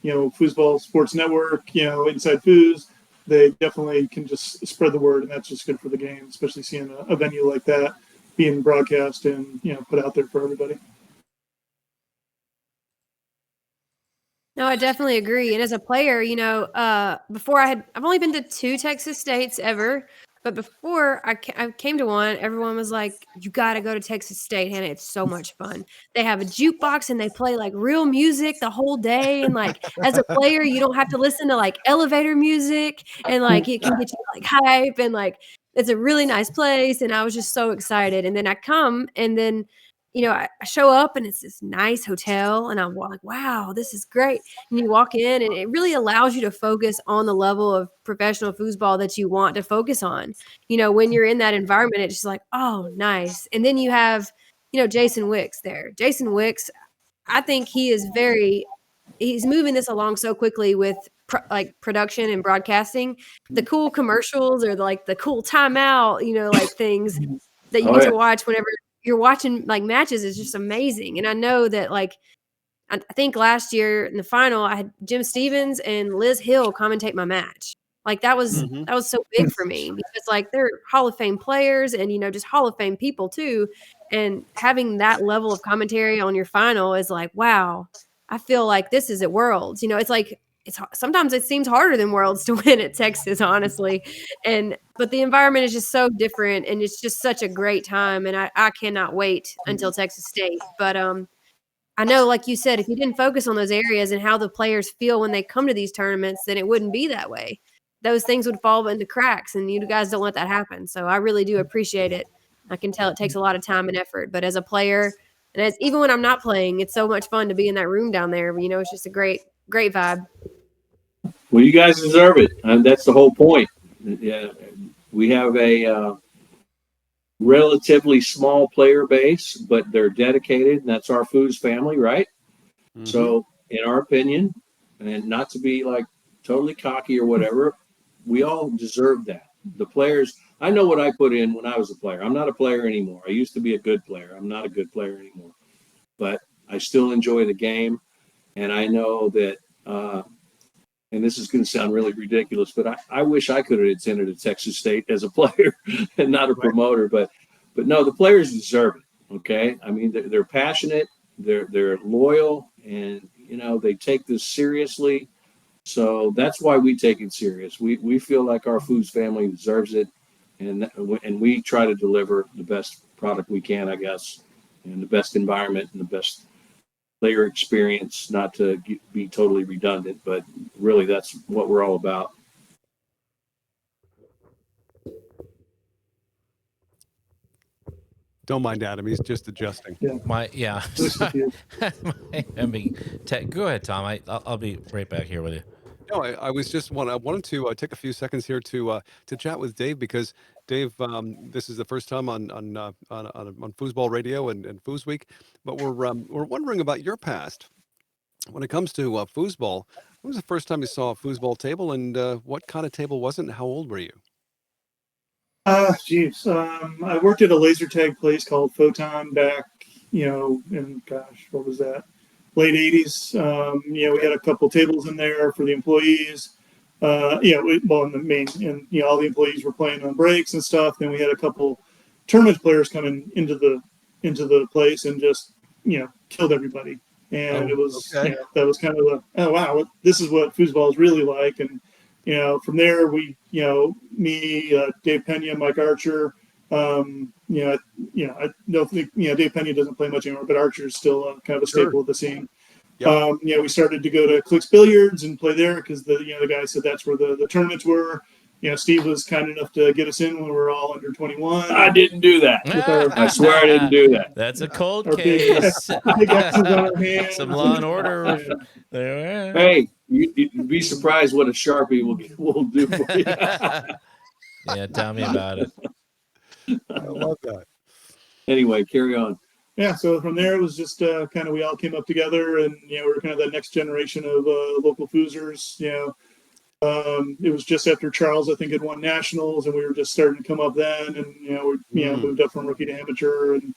Foosball Sports Network, Inside Foos, they definitely can just spread the word, and that's just good for the game, especially seeing a venue like that being broadcast and put out there for everybody. No, I definitely agree. And as a player, before I've only been to 2 Texas States ever, but before I came to one, everyone was like, "You got to go to Texas State, Hannah. It's so much fun. They have a jukebox and they play like real music the whole day. And like as a player, you don't have to listen to like elevator music, and like it can get you like hype, and like it's a really nice place." And I was just so excited. And then I come, and then I show up and it's this nice hotel, and I'm like, wow, this is great. And you walk in and it really allows you to focus on the level of professional foosball that you want to focus on. When you're in that environment, it's just like, oh, nice. And then you have, Jason Wicks there. Jason Wicks, I think he's moving this along so quickly with production and broadcasting. The cool commercials or like the cool timeout, like things that you get to watch whenever you're watching like matches is just amazing. And I know that like, I think last year in the final, I had Jim Stevens and Liz Hill commentate my match. Like that was so big for me because like they're Hall of Fame players and, just Hall of Fame people too. And having that level of commentary on your final is like, wow, I feel like this is at Worlds. It's like, sometimes it seems harder than Worlds to win at Texas, honestly. But the environment is just so different, and it's just such a great time. And I cannot wait until Texas State. But I know, like you said, if you didn't focus on those areas and how the players feel when they come to these tournaments, then it wouldn't be that way. Those things would fall into cracks, and you guys don't let that happen. So I really do appreciate it. I can tell it takes a lot of time and effort. But as a player, and even when I'm not playing, it's so much fun to be in that room down there. It's just a great vibe. Well, you guys deserve it. And that's the whole point. Yeah, we have a relatively small player base, but they're dedicated, and that's our Foos family, right? So, in our opinion, and not to be like totally cocky or whatever, we all deserve that. The players, I know what I put in when I was a player. I'm not a player anymore. I used to be a good player. I'm not a good player anymore. But I still enjoy the game, and I know that and this is going to sound really ridiculous, but I wish I could have attended at Texas State as a player and not a promoter. But no, the players deserve it. Okay, I mean they're passionate, they're loyal, and they take this seriously. So that's why we take it serious. We feel like our Foos family deserves it, and we try to deliver the best product we can, I guess, and the best environment and the best player experience, not to be totally redundant, but really that's what we're all about. Don't mind Adam, he's just adjusting. Go ahead, Tom. I'll be right back here with you. No, I wanted to take a few seconds here to chat with Dave, because Dave, this is the first time on Foosball Radio and FoosWeek, but we're wondering about your past when it comes to foosball. When was the first time you saw a foosball table, and what kind of table was it, and how old were you? I worked at a laser tag place called Photon back, in what was that? Late 80s. We had a couple tables in there for the employees. In the main, and all the employees were playing on breaks and stuff. Then we had a couple tournament players coming into the place and just killed everybody. And it was that was kind of wow, this is what foosball is really like. And from there we me, Dave Pena, Mike Archer. I don't think Dave Pena doesn't play much anymore, but Archer is still kind of a staple of the scene. Yep. We started to go to Clicks Billiards and play there because the guy said that's where the tournaments were. Steve was kind enough to get us in when we were all under 21. I didn't do that. I swear I didn't do that. That's a cold case. Some Law and Order. Hey, you'd be surprised what a Sharpie will do for you. Yeah, tell me about it. I love that. Anyway, carry on. Yeah, so from there it was just kind of we all came up together, and we were kind of that next generation of local Foosers. It was just after Charles, I think, had won nationals, and we were just starting to come up then, and we moved up from rookie to amateur and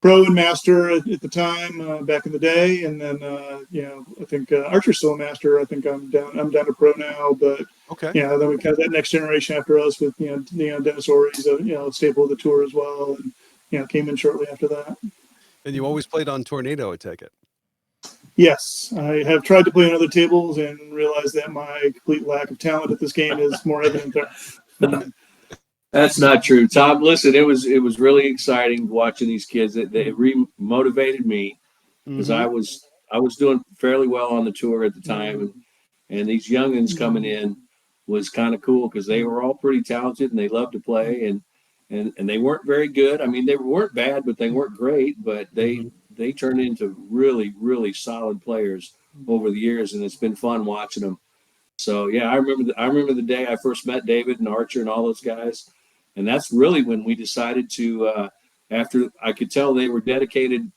pro and master at the time back in the day, and then I think Archer's still a master. I think I'm down to pro now, but Okay. then we kind of that next generation after us with Dennis Ory's a staple of the tour as well, and came in shortly after that. And you always played on Tornado, I take it. Yes, I have tried to play on other tables and realized that my complete lack of talent at this game is more evident there. That's not true, Tom. Listen, it was really exciting watching these kids. They re-motivated me because I was doing fairly well on the tour at the time, and these youngins coming in was kind of cool because they were all pretty talented and they loved to play, and they weren't very good. I mean, they weren't bad, but they weren't great. But they turned into really, really solid players over the years, and it's been fun watching them. So yeah, I remember the day I first met David and Archer and all those guys, and that's really when we decided to. After I could tell they were dedicated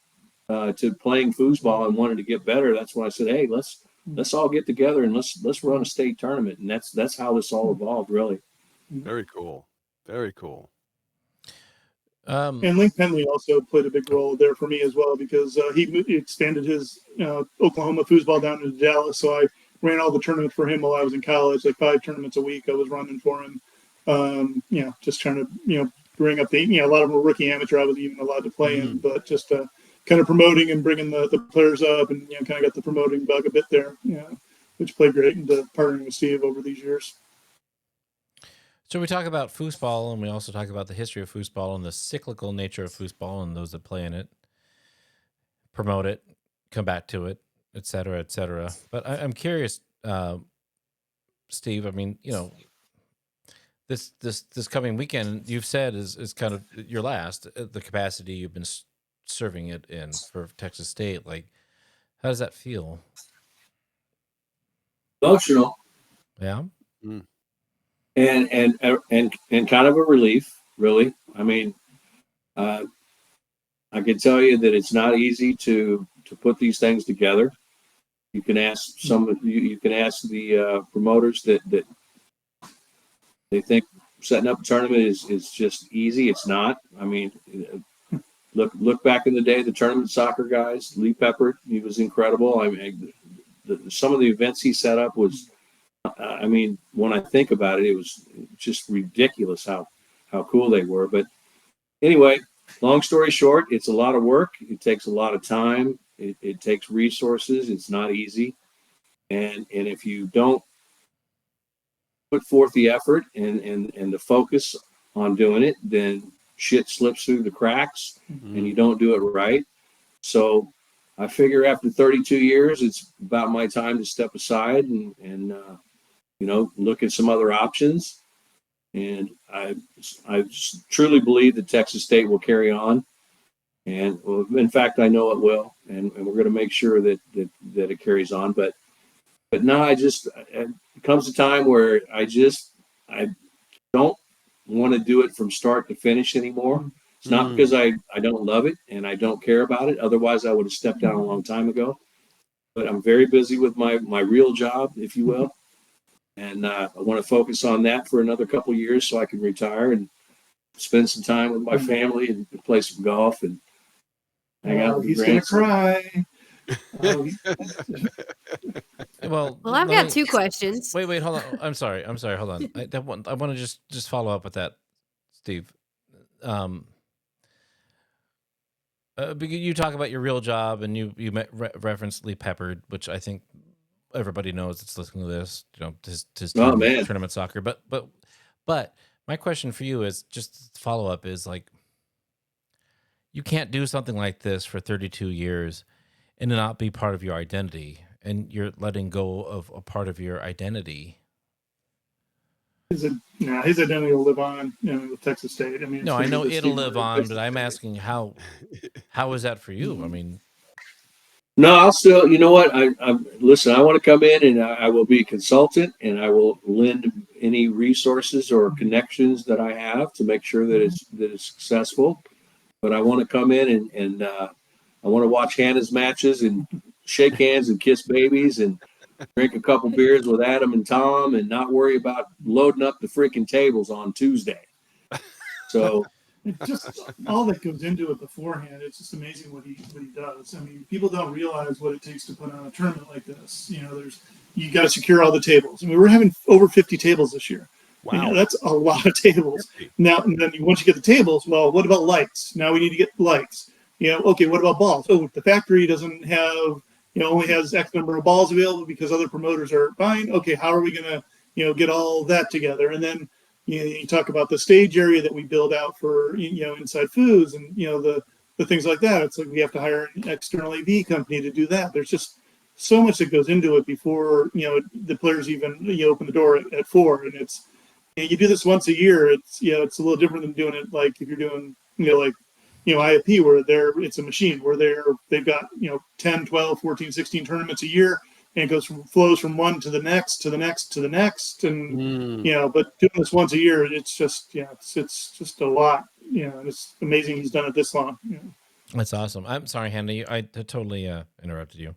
to playing foosball and wanted to get better, that's when I said, "Hey, let's all get together and let's run a state tournament." And that's how this all evolved, really. Very cool. Very cool. And Link Penley also played a big role there for me as well because he expanded his Oklahoma foosball down into Dallas. So I ran all the tournaments for him while I was in college, like 5 tournaments a week I was running for him. Just trying to, bring up a lot of them were rookie amateur I wasn't even allowed to play in, but just kind of promoting and bringing the players up and, kind of got the promoting bug a bit there, which played great into partnering with Steve over these years. So we talk about foosball, and we also talk about the history of foosball and the cyclical nature of foosball and those that play in it, promote it, come back to it, et cetera, et cetera. But I'm curious, Steve, I mean, this coming weekend, you've said is kind of your last, the capacity you've been serving it in for Texas State. Like, how does that feel? Emotional. Yeah. And kind of a relief, really. I mean, I can tell you that it's not easy to put these things together. You can ask you can ask the promoters that they think setting up a tournament is just easy. It's not. I mean, look back in the day, the tournament soccer guys, Lee Peppert, he was incredible. I mean, some of the events he set up was. I mean, when I think about it, it was just ridiculous how cool they were. But anyway, long story short, it's a lot of work. It takes a lot of time. It takes resources. It's not easy. And if you don't put forth the effort and the focus on doing it, then shit slips through the cracks and you don't do it right. So I figure after 32 years, it's about my time to step aside and look at some other options. And I truly believe that Texas State will carry on. And in fact, I know it will. And we're going to make sure that it carries on. But no, it comes a time where I don't want to do it from start to finish anymore. It's not because I don't love it and I don't care about it. Otherwise, I would have stepped down a long time ago. But I'm very busy with my real job, if you will. And I want to focus on that for another couple of years so I can retire and spend some time with my family and play some golf and hang out with he's going to cry. Well, I've got 2 questions. Wait, hold on. I'm sorry. Hold on. I want to just follow up with that, Steve. Because you talk about your real job and you referenced Lee Peppard, which I think everybody knows that's listening to this, his tournament soccer. But my question for you is just follow up is like, you can't do something like this for 32 years and not be part of your identity, and you're letting go of a part of your identity. His identity will live on, with Texas State. I mean, no, I know it'll live on, but I'm asking how is that for you? I mean, No, I'll still. You know what? Listen. I want to come in and I will be a consultant, and I will lend any resources or connections that I have to make sure that it's successful. But I want to come in and I want to watch Hannah's matches and shake hands and kiss babies and drink a couple beers with Adam and Tom and not worry about loading up the freaking tables on Tuesday. So It's just all that goes into it beforehand. It's just amazing what he does. I mean, people don't realize what it takes to put on a tournament like this. You know, you got to secure all the tables. I mean, we're having over 50 tables this year. Wow, you know, that's a lot of tables. Now, and then once you get the tables, well, what about lights? Now we need to get lights. You know, okay, what about balls? Oh, the factory doesn't have, only has X number of balls available because other promoters are buying. Okay, how are we going to, get all that together? And then you talk about the stage area that we build out for, inside foods and, the things like that. It's like we have to hire an external AV company to do that. There's just so much that goes into it before, the players even, open the door at 4. And it's, you do this once a year. It's, it's a little different than doing it like if you're doing, IFP where it's a machine where they've got, 10, 12, 14, 16 tournaments a year. And it flows from one to the next, to the next, to the next. And, but doing this once a year, it's just, it's just a lot, and it's amazing he's done it this long. That's awesome. I'm sorry, Hannah, I totally interrupted you.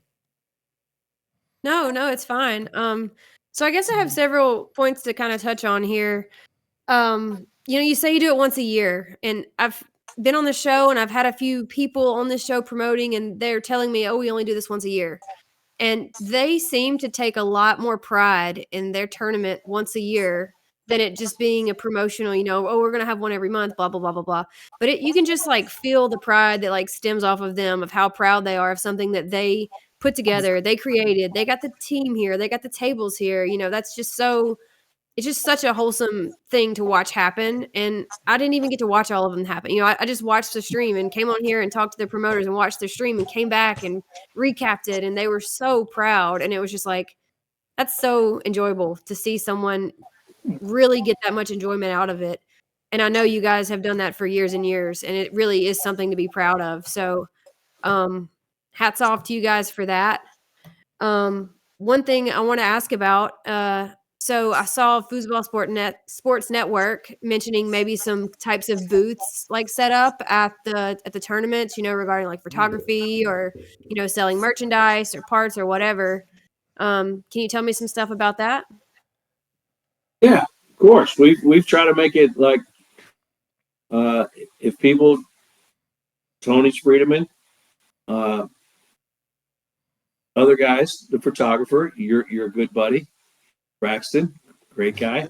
No, it's fine. So I guess I have several points to kind of touch on here. You say you do it once a year, and I've been on the show and I've had a few people on this show promoting, and they're telling me, oh, we only do this once a year. And they seem to take a lot more pride in their tournament once a year than it just being a promotional, oh, we're going to have one every month, blah, blah, blah, blah, blah. But you can just like feel the pride that like stems off of them, of how proud they are of something that they put together, they created, they got the team here, they got the tables here. That's just it's just such a wholesome thing to watch happen. And I didn't even get to watch all of them happen. I just watched the stream and came on here and talked to the promoters and watched their stream and came back and recapped it. And they were so proud. And it was just like, that's so enjoyable to see someone really get that much enjoyment out of it. And I know you guys have done that for years and years, and it really is something to be proud of. So hats off to you guys for that. One thing I want to ask about, so I saw Foosball Sports Network mentioning maybe some types of booths like set up at the tournaments, regarding like photography or, selling merchandise or parts or whatever. Can you tell me some stuff about that? Yeah, of course. We've tried to make it like if people, Tony Spreedeman, other guys, the photographer, your good buddy, Braxton, great guy.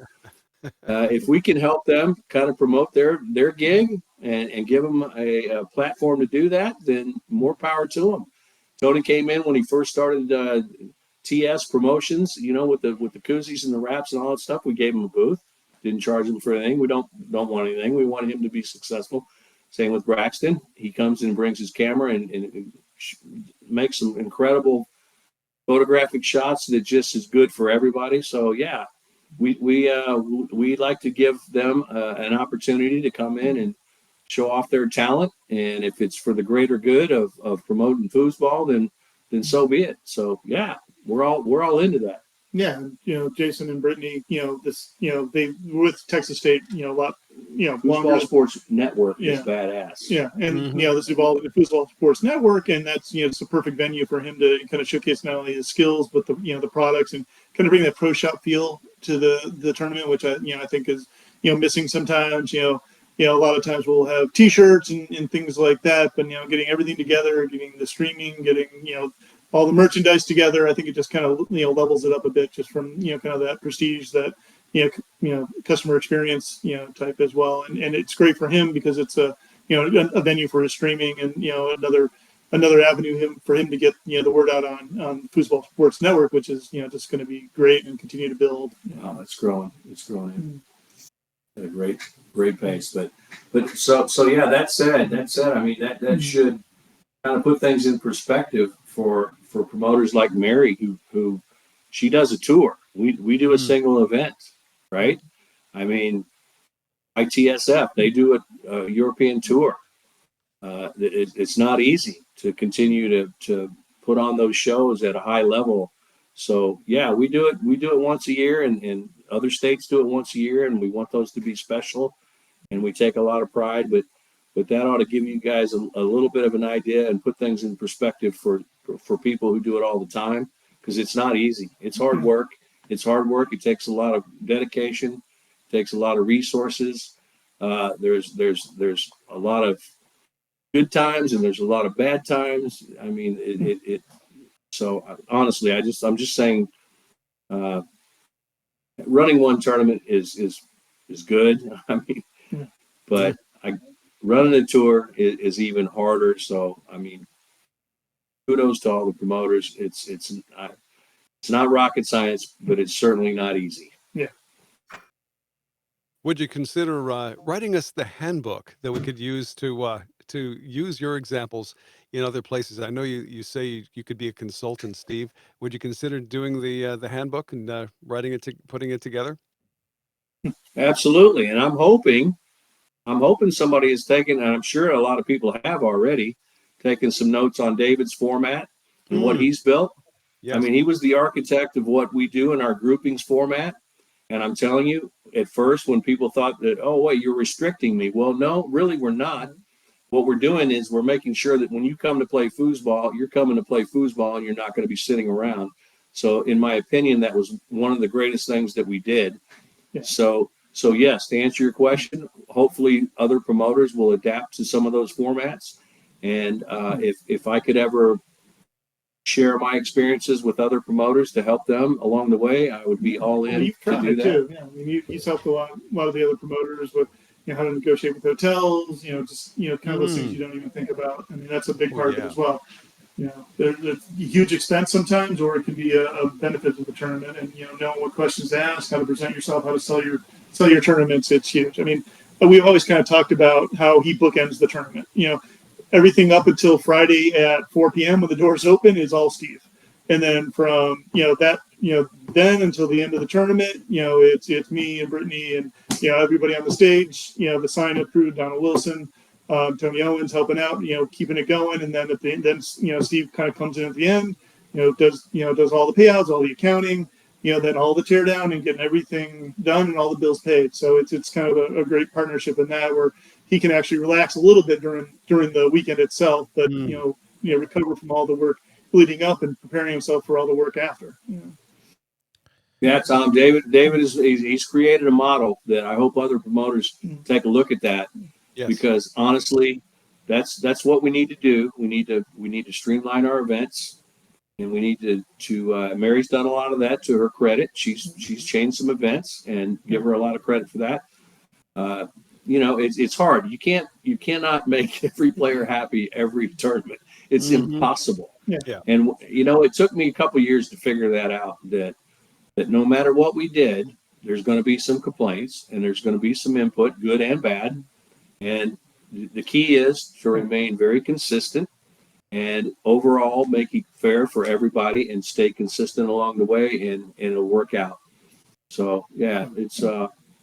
If we can help them kind of promote their gig and give them a platform to do that, then more power to them. Tony came in when he first started TS Promotions, with the koozies and the wraps and all that stuff. We gave him a booth, didn't charge him for anything. We don't want anything. We want him to be successful. Same with Braxton. He comes in and brings his camera and makes some incredible photographic shots that just is good for everybody. So yeah, we like to give them an opportunity to come in and show off their talent, and if it's for the greater good of promoting foosball, then so be it. So yeah, we're all into that. Yeah, Jason and Brittany, they were with Texas State, a lot, Foosball Sports Network is badass. Yeah, and this evolved into Foosball Sports Network, and that's it's a perfect venue for him to kind of showcase not only his skills but the the products and kind of bring that pro shop feel to the tournament, which I think is missing sometimes. A lot of times we'll have T-shirts and things like that, but getting everything together, getting the streaming, getting all the merchandise together, I think it just kind of levels it up a bit, just from kind of that prestige, that customer experience type as well, and it's great for him because it's a venue for his streaming and another avenue for him to get the word out on Foosball Sports Network, which is just going to be great and continue to build. Oh, it's growing at a great pace. But so yeah. That said, I mean that should kind of put things in perspective for promoters like Mary, who she does a tour. We do a single event, right? I mean, ITSF, they do a European tour. It's not easy to continue to put on those shows at a high level. So yeah, we do it once a year, and other states do it once a year, and we want those to be special, and we take a lot of pride. But that ought to give you guys a little bit of an idea and put things in perspective for people who do it all the time, because it's not easy. It's hard work. It's hard work. It takes a lot of dedication. It takes a lot of resources. There's a lot of good times and there's a lot of bad times. I mean, so honestly, I'm just saying, running one tournament is good. I mean, but running a tour is even harder. So, I mean, kudos to all the promoters. It's not rocket science, but it's certainly not easy. Yeah. Would you consider writing us the handbook that we could use to use your examples in other places? I know you say you could be a consultant, Steve. Would you consider doing the handbook and writing it, putting it together? Absolutely, and I'm hoping somebody has taken, and I'm sure a lot of people have already taken some notes on David's format and what he's built. Yes. I mean, he was the architect of what we do in our groupings format. And I'm telling you, at first, when people thought that, oh, wait, you're restricting me. Well, no, really, we're not. What we're doing is we're making sure that when you come to play foosball, you're coming to play foosball and you're not going to be sitting around. So in my opinion, that was one of the greatest things that we did. Yeah. So yes, to answer your question, hopefully other promoters will adapt to some of those formats. And if I could ever share my experiences with other promoters to help them along the way, I would be all in to do that. Too. Yeah, I mean, you've helped a lot of the other promoters with how to negotiate with hotels, just kind of those things you don't even think about. I mean, that's a big part of it as well. There's a huge expense sometimes, or it can be a benefit to the tournament. And knowing what questions to ask, how to present yourself, how to sell your tournaments, it's huge. I mean, we've always kind of talked about how he bookends the tournament. Everything up until Friday at 4 p.m. when the doors open is all Steve, and then from then until the end of the tournament, it's me and Brittany and everybody on the stage, the sign-up crew, Donald Wilson, Tony Owens helping out, keeping it going, and then at the end, Steve kind of comes in at the end, does all the payouts, all the accounting, then all the tear down and getting everything done and all the bills paid. So it's kind of a great partnership in that, where he can actually relax a little bit during the weekend itself, but recover from all the work leading up and preparing himself for all the work after. Yeah, Tom. David he's created a model that I hope other promoters take a look at that. Yes. Because honestly, that's what we need to do. We need to streamline our events, and we need to Mary's done a lot of that, to her credit. She's changed some events, and give her a lot of credit for that. It's hard. You cannot make every player happy every tournament. It's impossible. Yeah. And it took me a couple years to figure that out, that no matter what we did, there's going to be some complaints and there's going to be some input, good and bad. And the key is to remain very consistent and overall make it fair for everybody and stay consistent along the way, and it'll work out. So yeah, it's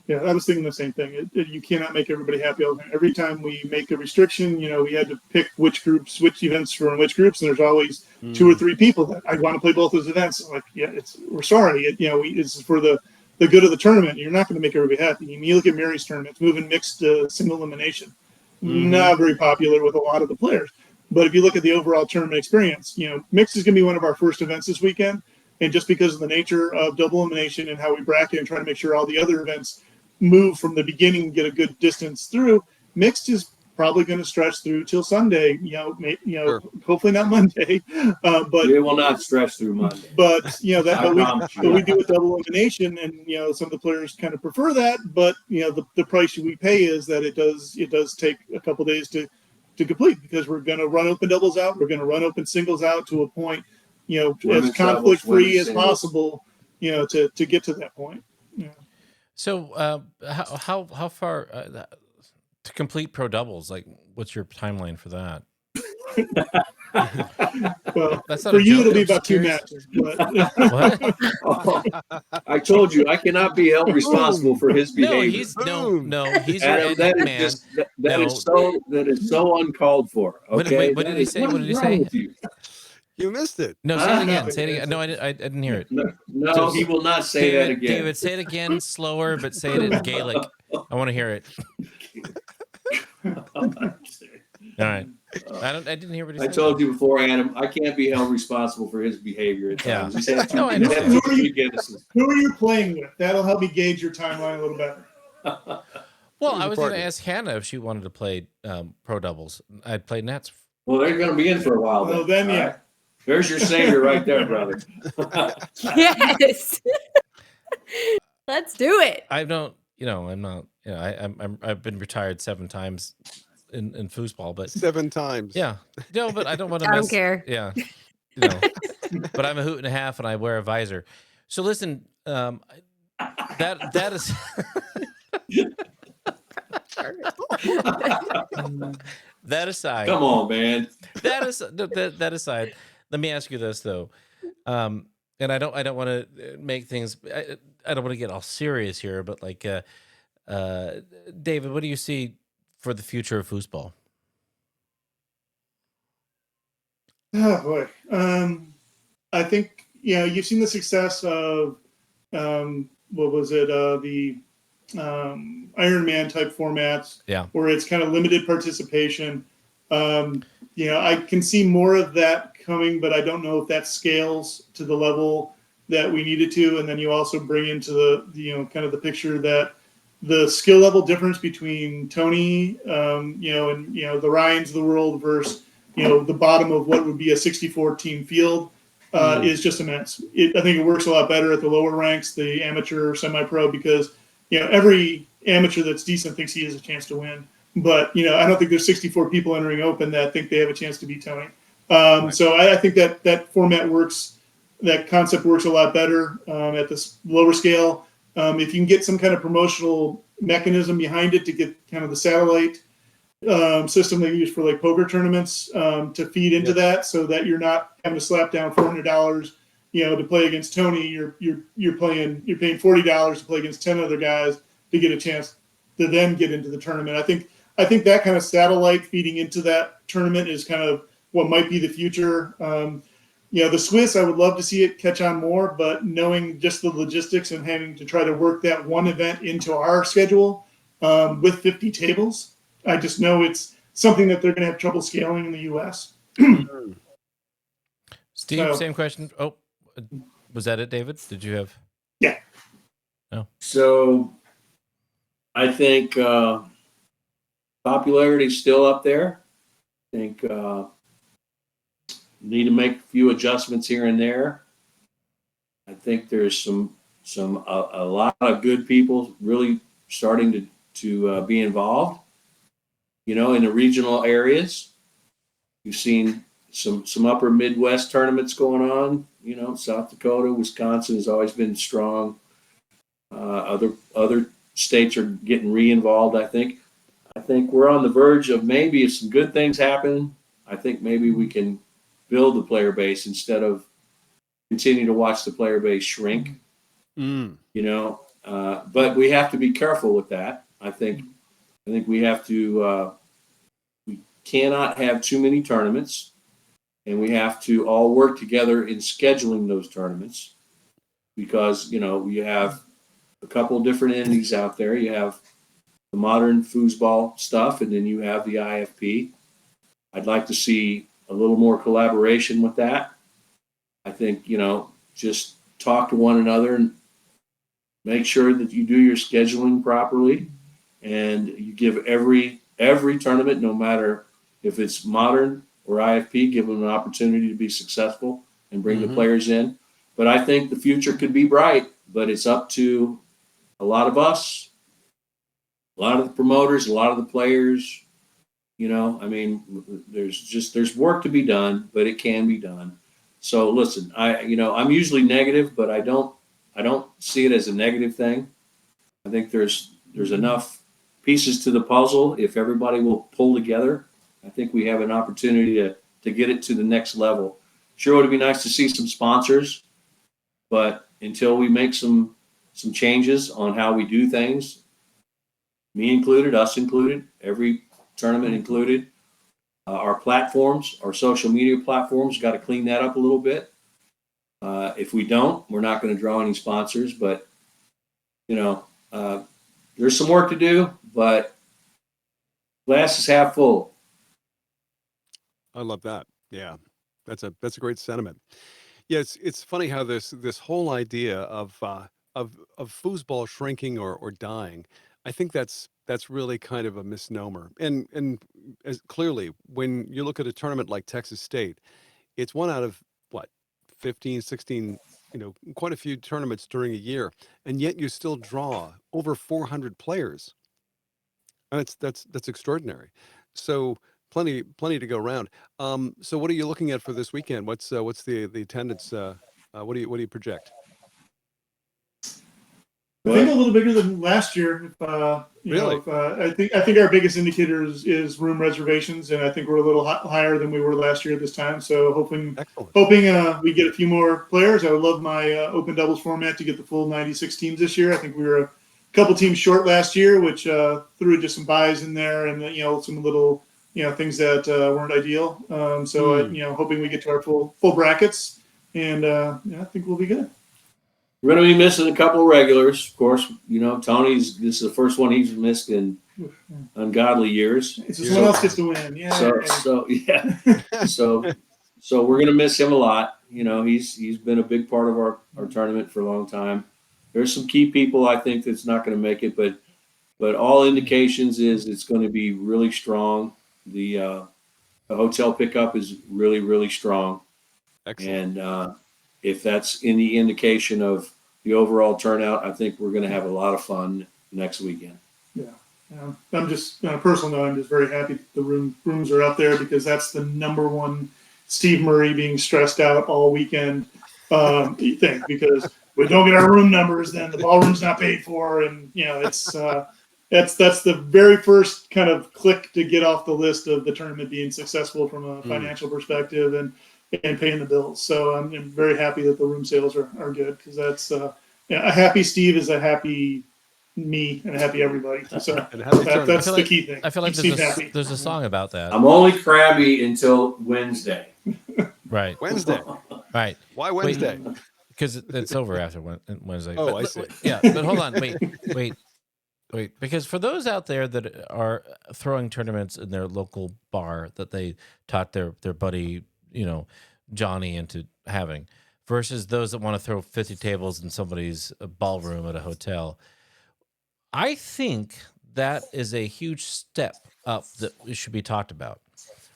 yeah, I was thinking the same thing. You cannot make everybody happy all the time. Every time we make a restriction, we had to pick which events from which groups, and there's always 2 or 3 people that I want to play both those events. I'm like, yeah, we're sorry. It's for the good of the tournament. You're not going to make everybody happy. You look at Mary's tournament, it's moving mixed single elimination. Not very popular with a lot of the players. But if you look at the overall tournament experience, mixed is going to be one of our first events this weekend. And just because of the nature of double elimination and how we bracket and try to make sure all the other events move from the beginning and get a good distance through, mixed is probably going to stretch through till Sunday. Sure. Hopefully not Monday, but it will not stretch through Monday. But but we do a double elimination, and some of the players kind of prefer that. But the price we pay is that it does take a couple days to complete, because we're going to run open doubles out, we're going to run open singles out to a point, as conflict free as possible, to get to that point. Yeah. So how far to complete pro doubles? Like, what's your timeline for that? Well, for you, it'll be about 2 matches. But... What? I told you, I cannot be held responsible for his behavior. He's Adam, that is so uncalled for. Okay, what did he say? What did he say? You missed it. No, say it again. no. Say it again. No, I didn't hear it. No, he will not say that again. David, say it again slower, but say it in Gaelic. I want to hear it. All right. I didn't hear what he I said. told you before, Adam, I can't be held responsible for his behavior at Yeah. times. He's had No, I he's had understand. too many Guinnesses. Who are you playing with? That'll help me gauge your timeline a little better. Well, Who's I the was going to partner? ask Hannah if she wanted to play pro doubles. I'd play nets. Well, they're going to be in for a while. Well, then, all yeah. right? There's your savior right there, brother. Yes. Let's do it. I don't, I'm not, I've been retired 7 times in foosball, but 7 times. yeah, no, but I don't want to. I don't care. Yeah, but I'm a hoot and a half, and I wear a visor. So listen, that is that aside. Come on, man. That aside, let me ask you this though, and I don't want to make things. I don't want to get all serious here, but like, David, what do you see for the future of foosball? Oh boy. I think you've seen the success of what was it? The Iron Man type formats. Yeah. Where it's kind of limited participation. I can see more of that coming, but I don't know if that scales to the level that we needed to. And then you also bring into the kind of the picture that the skill level difference between Tony, and the Ryans of the world versus the bottom of what would be a 64 team field is just immense. I think it works a lot better at the lower ranks, the amateur, semi-pro, because every amateur that's decent thinks he has a chance to win. But I don't think there's 64 people entering open that think they have a chance to beat Tony. Right. So I think that format works. That concept works a lot better at this lower scale. If you can get some kind of promotional mechanism behind it to get kind of the satellite system they use for like poker tournaments to feed into that, so that you're not having to slap down $400, to play against Tony. You're paying $40 to play against 10 other guys to get a chance to then get into the tournament. I think that kind of satellite feeding into that tournament is kind of what might be the future. The Swiss, I would love to see it catch on more, but knowing just the logistics and having to try to work that one event into our schedule with 50 tables, I just know it's something that they're going to have trouble scaling in the U.S. Steve, same question. Oh, was that it, David? Did you have? Yeah. No. So I think popularity is still up there. I think need to make a few adjustments here and there. I think there's a lot of good people really starting to be involved. In the regional areas, you've seen some upper Midwest tournaments going on. South Dakota, Wisconsin has always been strong. Other states are getting re-involved. I think we're on the verge of maybe if some good things happen. I think maybe we can build the player base instead of continue to watch the player base shrink. But we have to be careful with that. I think we have to. We cannot have too many tournaments, and we have to all work together in scheduling those tournaments, because you have a couple of different entities out there. You have the modern foosball stuff, and then you have the IFP. I'd like to see a little more collaboration with that. I think, just talk to one another and make sure that you do your scheduling properly, and you give every tournament, no matter if it's modern or IFP, give them an opportunity to be successful and bring the players in. But I think the future could be bright, but it's up to a lot of us, a lot of the promoters, a lot of the players. There's work to be done, but it can be done. So listen, I'm usually negative, but I don't see it as a negative thing. I think there's enough pieces to the puzzle. If everybody will pull together, I think we have an opportunity to get it to the next level. Sure, it would be nice to see some sponsors, but until we make some changes on how we do things, me included, us included, every tournament included, Our platforms, our social media platforms, got to clean that up a little bit. If we don't, we're not going to draw any sponsors. But there's some work to do. But glass is half full. I love that. Yeah, that's a great sentiment. Yeah, it's funny how this whole idea of foosball shrinking or dying, I think that's really kind of a misnomer. And as clearly, when you look at a tournament like Texas State, it's one out of what 15, 16, quite a few tournaments during a year, and yet you still draw over 400 players. And that's extraordinary. So plenty to go around. So what are you looking at for this weekend? What's the attendance? What do you project? I think a little bigger than last year. Really? I think our biggest indicator is room reservations, and I think we're a little higher than we were last year at this time. So hoping we get a few more players. I would love my open doubles format to get the full 96 teams this year. I think we were a couple teams short last year, which threw just some buys in there and some little things that weren't ideal. Hoping we get to our full brackets, and I think we'll be good. We're going to be missing a couple of regulars, of course. Tony's. This is the first one he's missed in ungodly years. Someone else gets to win. Yeah. So we're going to miss him a lot. He's been a big part of our tournament for a long time. There's some key people I think that's not going to make it, but all indications is it's going to be really strong. The hotel pickup is really, really strong. Excellent. And if that's any indication of the overall turnout, I think we're going to have a lot of fun next weekend. Yeah. I'm just, on a personal note, I'm just very happy the rooms are up there, because that's the number one Steve Murray being stressed out all weekend thing, because we don't get our room numbers, then the ballroom's not paid for. And, it's that's the very first kind of click to get off the list of the tournament being successful from a financial perspective and paying the bills. So I'm very happy that the room sales are good, because that's a happy Steve is a happy me and a happy everybody. So that's the key thing. I feel like there's a song about that. I'm only crabby until Wednesday. Right. Wednesday. Right. Why Wednesday? Because it's over after Wednesday. Oh, I see. Yeah, but hold on. Wait. Because for those out there that are throwing tournaments in their local bar that they taught their buddy, Johnny into having, versus those that want to throw 50 tables in somebody's ballroom at a hotel, I think that is a huge step up that should be talked about,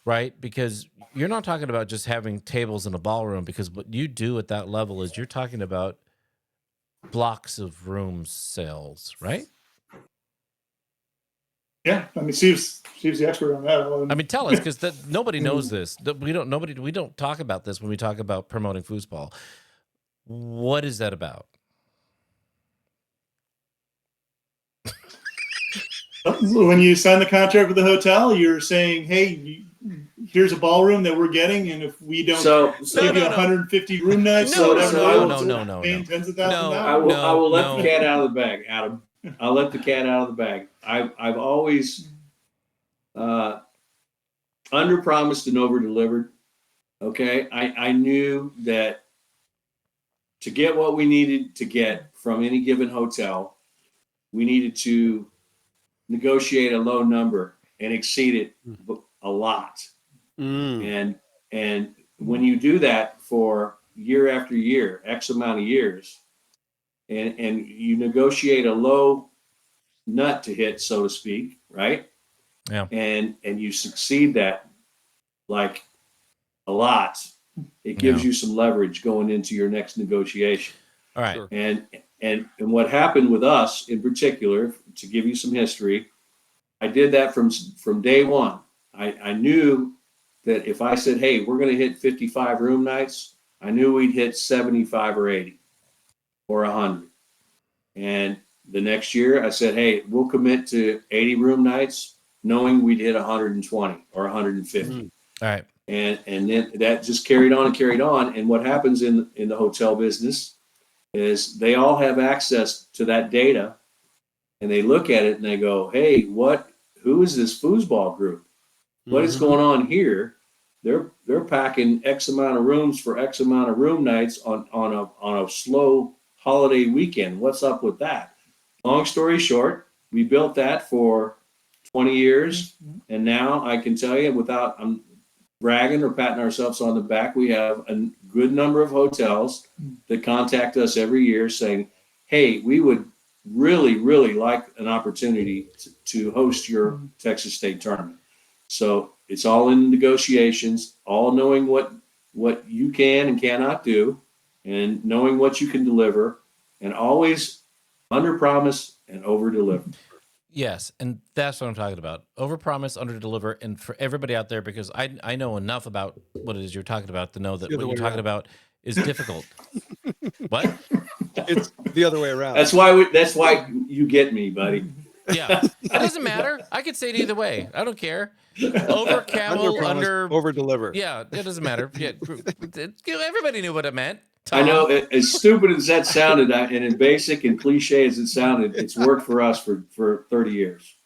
right? Because you're not talking about just having tables in a ballroom, because what you do at that level is you're talking about blocks of room sales, right? Yeah, I mean, Steve's the expert on that. I mean, tell us, because nobody knows this. We don't talk about this when we talk about promoting foosball. What is that about? When you sign the contract with the hotel, you're saying, "Hey, here's a ballroom that we're getting, and if we don't give you 150 room nights, No. paying tens of thousands of I will let the cat out of the bag, Adam. I'll let the cat out of the bag. I've always under promised and over delivered. Okay, I knew that to get what we needed to get from any given hotel, we needed to negotiate a low number and exceed it a lot. And when you do that for year after year, X amount of years, and you negotiate a low nut to hit, so to speak, right? Yeah. And you succeed that like a lot, it gives you some leverage going into your next negotiation. All right. Sure. And what happened with us in particular, to give you some history, I did that from day one. I knew that if I said, hey, we're going to hit 55 room nights, I knew we'd hit 75 or 80 or 100. And the next year I said, hey, we'll commit to 80 room nights, knowing we'd hit 120 or 150. All right. And then that just carried on and carried on. And what happens in the hotel business is they all have access to that data, and they look at it and they go, hey, who is this foosball group? what is going on here? They're packing X amount of rooms for X amount of room nights on a slow holiday weekend. What's up with that? Long story short, we built that for 20 years, and now I can tell you, without bragging or patting ourselves on the back, we have a good number of hotels that contact us every year saying, hey, we would really, really like an opportunity to host your Texas State tournament. So it's all in negotiations, all knowing what you can and cannot do, and knowing what you can deliver, and always under promise and over deliver. Yes, and that's what I'm talking about. Overpromise, underdeliver, and for everybody out there, because I know enough about what it is you're talking about to know that what you're talking about is difficult. What? It's the other way around. That's why you get me, buddy. Yeah, it doesn't matter. I could say it either way. I don't care. Over camel, over deliver. Yeah, it doesn't matter. Yeah, everybody knew what it meant. Tom. I know, as stupid as that sounded, and as basic and cliche as it sounded, it's worked for us for 30 years.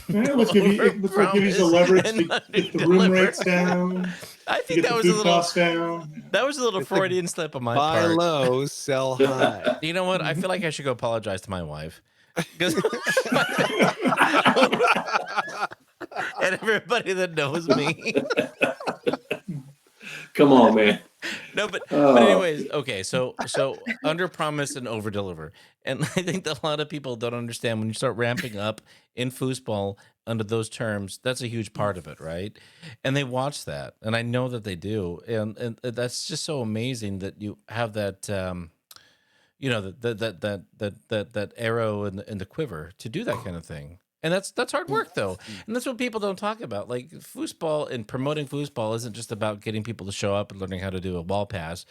Yeah, let's give you the leverage to get the room rates down. I think that was a little Freudian slip on my part. Buy low, sell high. You know what? I feel like I should go apologize to my wife. And everybody that knows me. Come on, man. No, but anyways, okay. So under promise and over deliver, and I think that a lot of people don't understand when you start ramping up in foosball under those terms. That's a huge part of it, right? And they watch that, and I know that they do, and that's just so amazing that you have that. You know, that arrow in the quiver to do that kind of thing. And that's hard work, though. And that's what people don't talk about. Like, foosball and promoting foosball isn't just about getting people to show up and learning how to do a wall pass.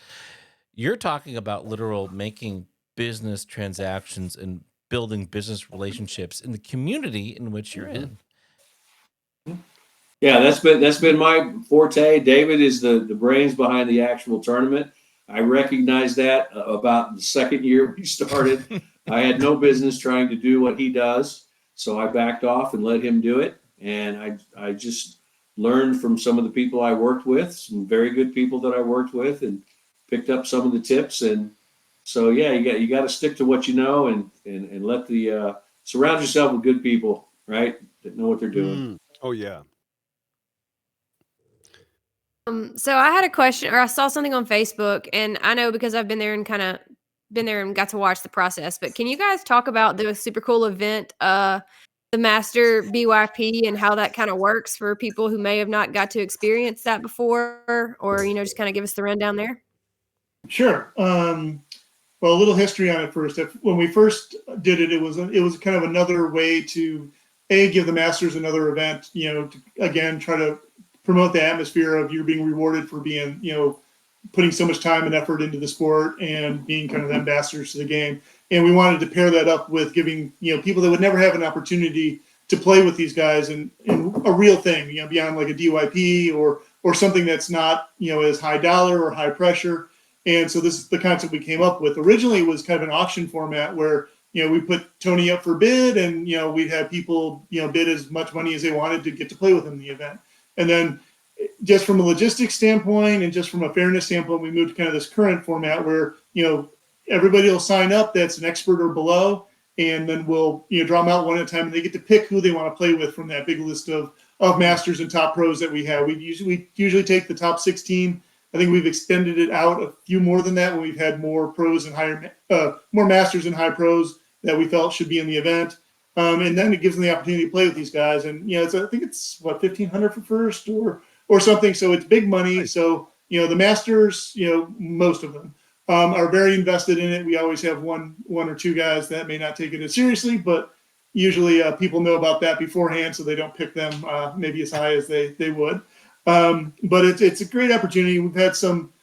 You're talking about literal making business transactions and building business relationships in the community in which you're in. Yeah, that's been my forte. David is the brains behind the actual tournament. I recognized that about the second year we started. I had no business trying to do what he does, so I backed off and let him do it. And I just learned from some of the people I worked with, some very good people that I worked with, and picked up some of the tips. And so, yeah, you got to stick to what you know and let the surround yourself with good people, right, that know what they're doing. Oh yeah. So I had a question, or I saw something on Facebook, and I know because I've been there and got to watch the process. But can you guys talk about the super cool event, the Master BYP, and how that kind of works for people who may have not got to experience that before, or just kind of give us the rundown there? Sure. Well, a little history on it first. When we first did it, it was kind of another way to give the Masters another event. To again try to promote the atmosphere of you're being rewarded for being, putting so much time and effort into the sport and being kind of the ambassadors to the game. And we wanted to pair that up with giving, people that would never have an opportunity to play with these guys and a real thing, beyond like a DYP or something that's not, as high dollar or high pressure. And so this is the concept we came up with. Originally, it was kind of an auction format where, we put Tony up for bid and, we'd have people, bid as much money as they wanted to get to play with him in the event. And then just from a logistics standpoint and just from a fairness standpoint, we moved to kind of this current format where, everybody will sign up that's an expert or below, and then we'll, draw them out one at a time, and they get to pick who they want to play with from that big list of masters and top pros that we have. We usually take the top 16. I think we've extended it out a few more than that when we've had more pros and more masters and high pros that we felt should be in the event. And then it gives them the opportunity to play with these guys. And, I think it's what, $1,500 for first or something. So it's big money. Nice. So, the masters, most of them are very invested in it. We always have one or two guys that may not take it as seriously, but usually people know about that beforehand, so they don't pick them maybe as high as they would. But it's a great opportunity. We've had some,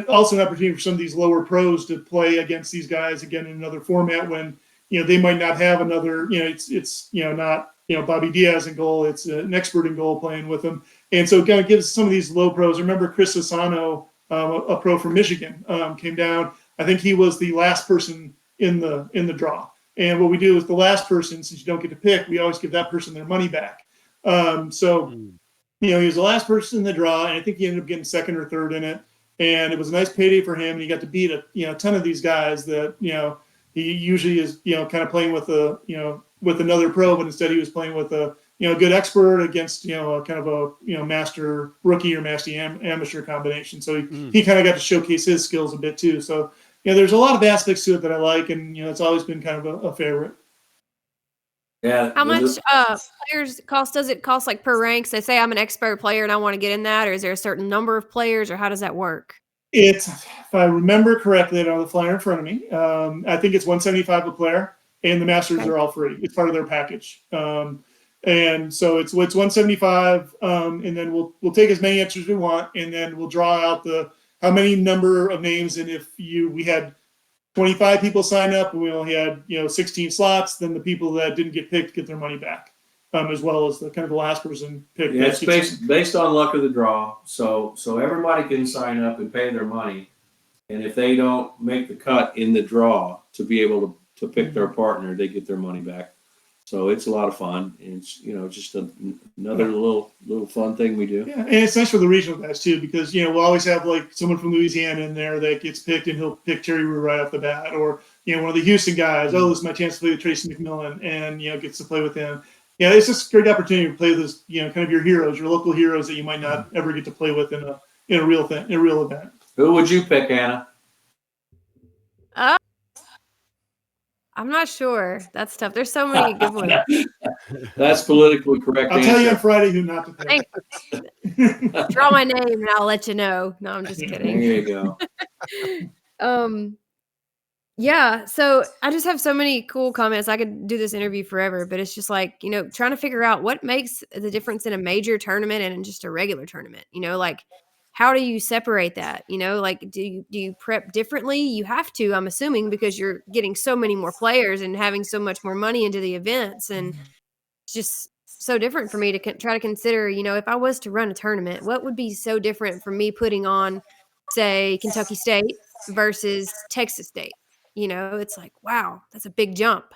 also an opportunity for some of these lower pros to play against these guys again in another format when, they might not have another, it's not, Bobby Diaz in goal. It's an expert in goal playing with them. And so it kind of gives some of these low pros. Remember Chris Asano, a pro from Michigan, came down. I think he was the last person in the draw. And what we do is the last person, since you don't get to pick, we always give that person their money back. So he was the last person in the draw, and I think he ended up getting second or third in it. And it was a nice payday for him, and he got to beat a ton of these guys that he usually is kind of playing with with another pro, but instead he was playing with a good expert against a kind of a master rookie or master amateur combination. So he kind of got to showcase his skills a bit too. So there's a lot of aspects to it that I like, and it's always been kind of a favorite. Yeah. How much players cost? Does it cost like per rank? So say I'm an expert player and I want to get in that, or is there a certain number of players, or how does that work? It's, if I remember correctly, I don't have the flyer in front of me. I think it's $175 a player, and the masters are all free. It's part of their package. And so it's $175, and then we'll take as many answers as we want, and then we'll draw out how many number of names. And if we had 25 people sign up and we only had 16 slots, then the people that didn't get picked get their money back, as well as the kind of the last person picked. Yeah, it's based on luck of the draw. So everybody can sign up and pay their money, and if they don't make the cut in the draw to be able to pick their partner, they get their money back. So it's a lot of fun. It's just another little fun thing we do. Yeah, and it's nice for the regional guys too, because we'll always have like someone from Louisiana in there that gets picked, and he'll pick Terry Rue right off the bat, or one of the Houston guys. Oh, this is my chance to play with Tracy McMillan, and gets to play with him. Yeah, it's just a great opportunity to play with those, kind of your heroes, your local heroes that you might not ever get to play with in a real event. Who would you pick, Anna? I'm not sure. That's tough. There's so many good ones. That's politically correct. I'll tell you on Friday who not to pick. Draw my name and I'll let you know. No, I'm just kidding. There you go. Yeah. So I just have so many cool comments. I could do this interview forever, but it's just like, trying to figure out what makes the difference in a major tournament and in just a regular tournament. Like, how do you separate that? Like, do you prep differently? You have to, I'm assuming, because you're getting so many more players and having so much more money into the events. And it's just so different for me to try to consider, if I was to run a tournament, what would be so different from me putting on, say, Kentucky State versus Texas State? It's like, wow, that's a big jump.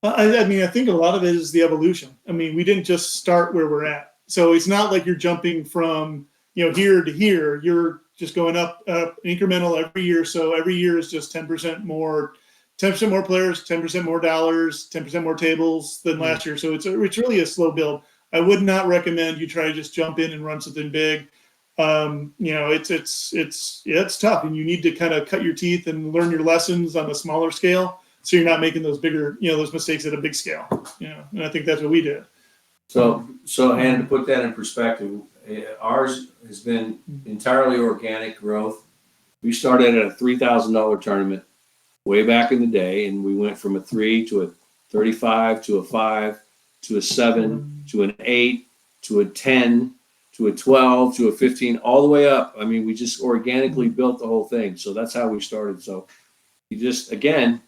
I mean, I think a lot of it is the evolution. I mean, we didn't just start where we're at. So it's not like you're jumping from here to here. You're just going up incremental every year. So every year is just 10% more players, 10% more dollars, 10% more tables than last year. So it's really a slow build. I would not recommend you try to just jump in and run something big. It's tough, and you need to kind of cut your teeth and learn your lessons on a smaller scale, so you're not making those bigger, those mistakes at a big scale. And I think that's what we did. So and to put that in perspective, ours has been entirely organic growth. We started at a $3,000 tournament way back in the day, and we went from a 3 to a 35 to a 5 to a 7 to an 8 to a 10 to a 12 to a 15, all the way up. I mean, we just organically built the whole thing. So that's how we started. So you just, again,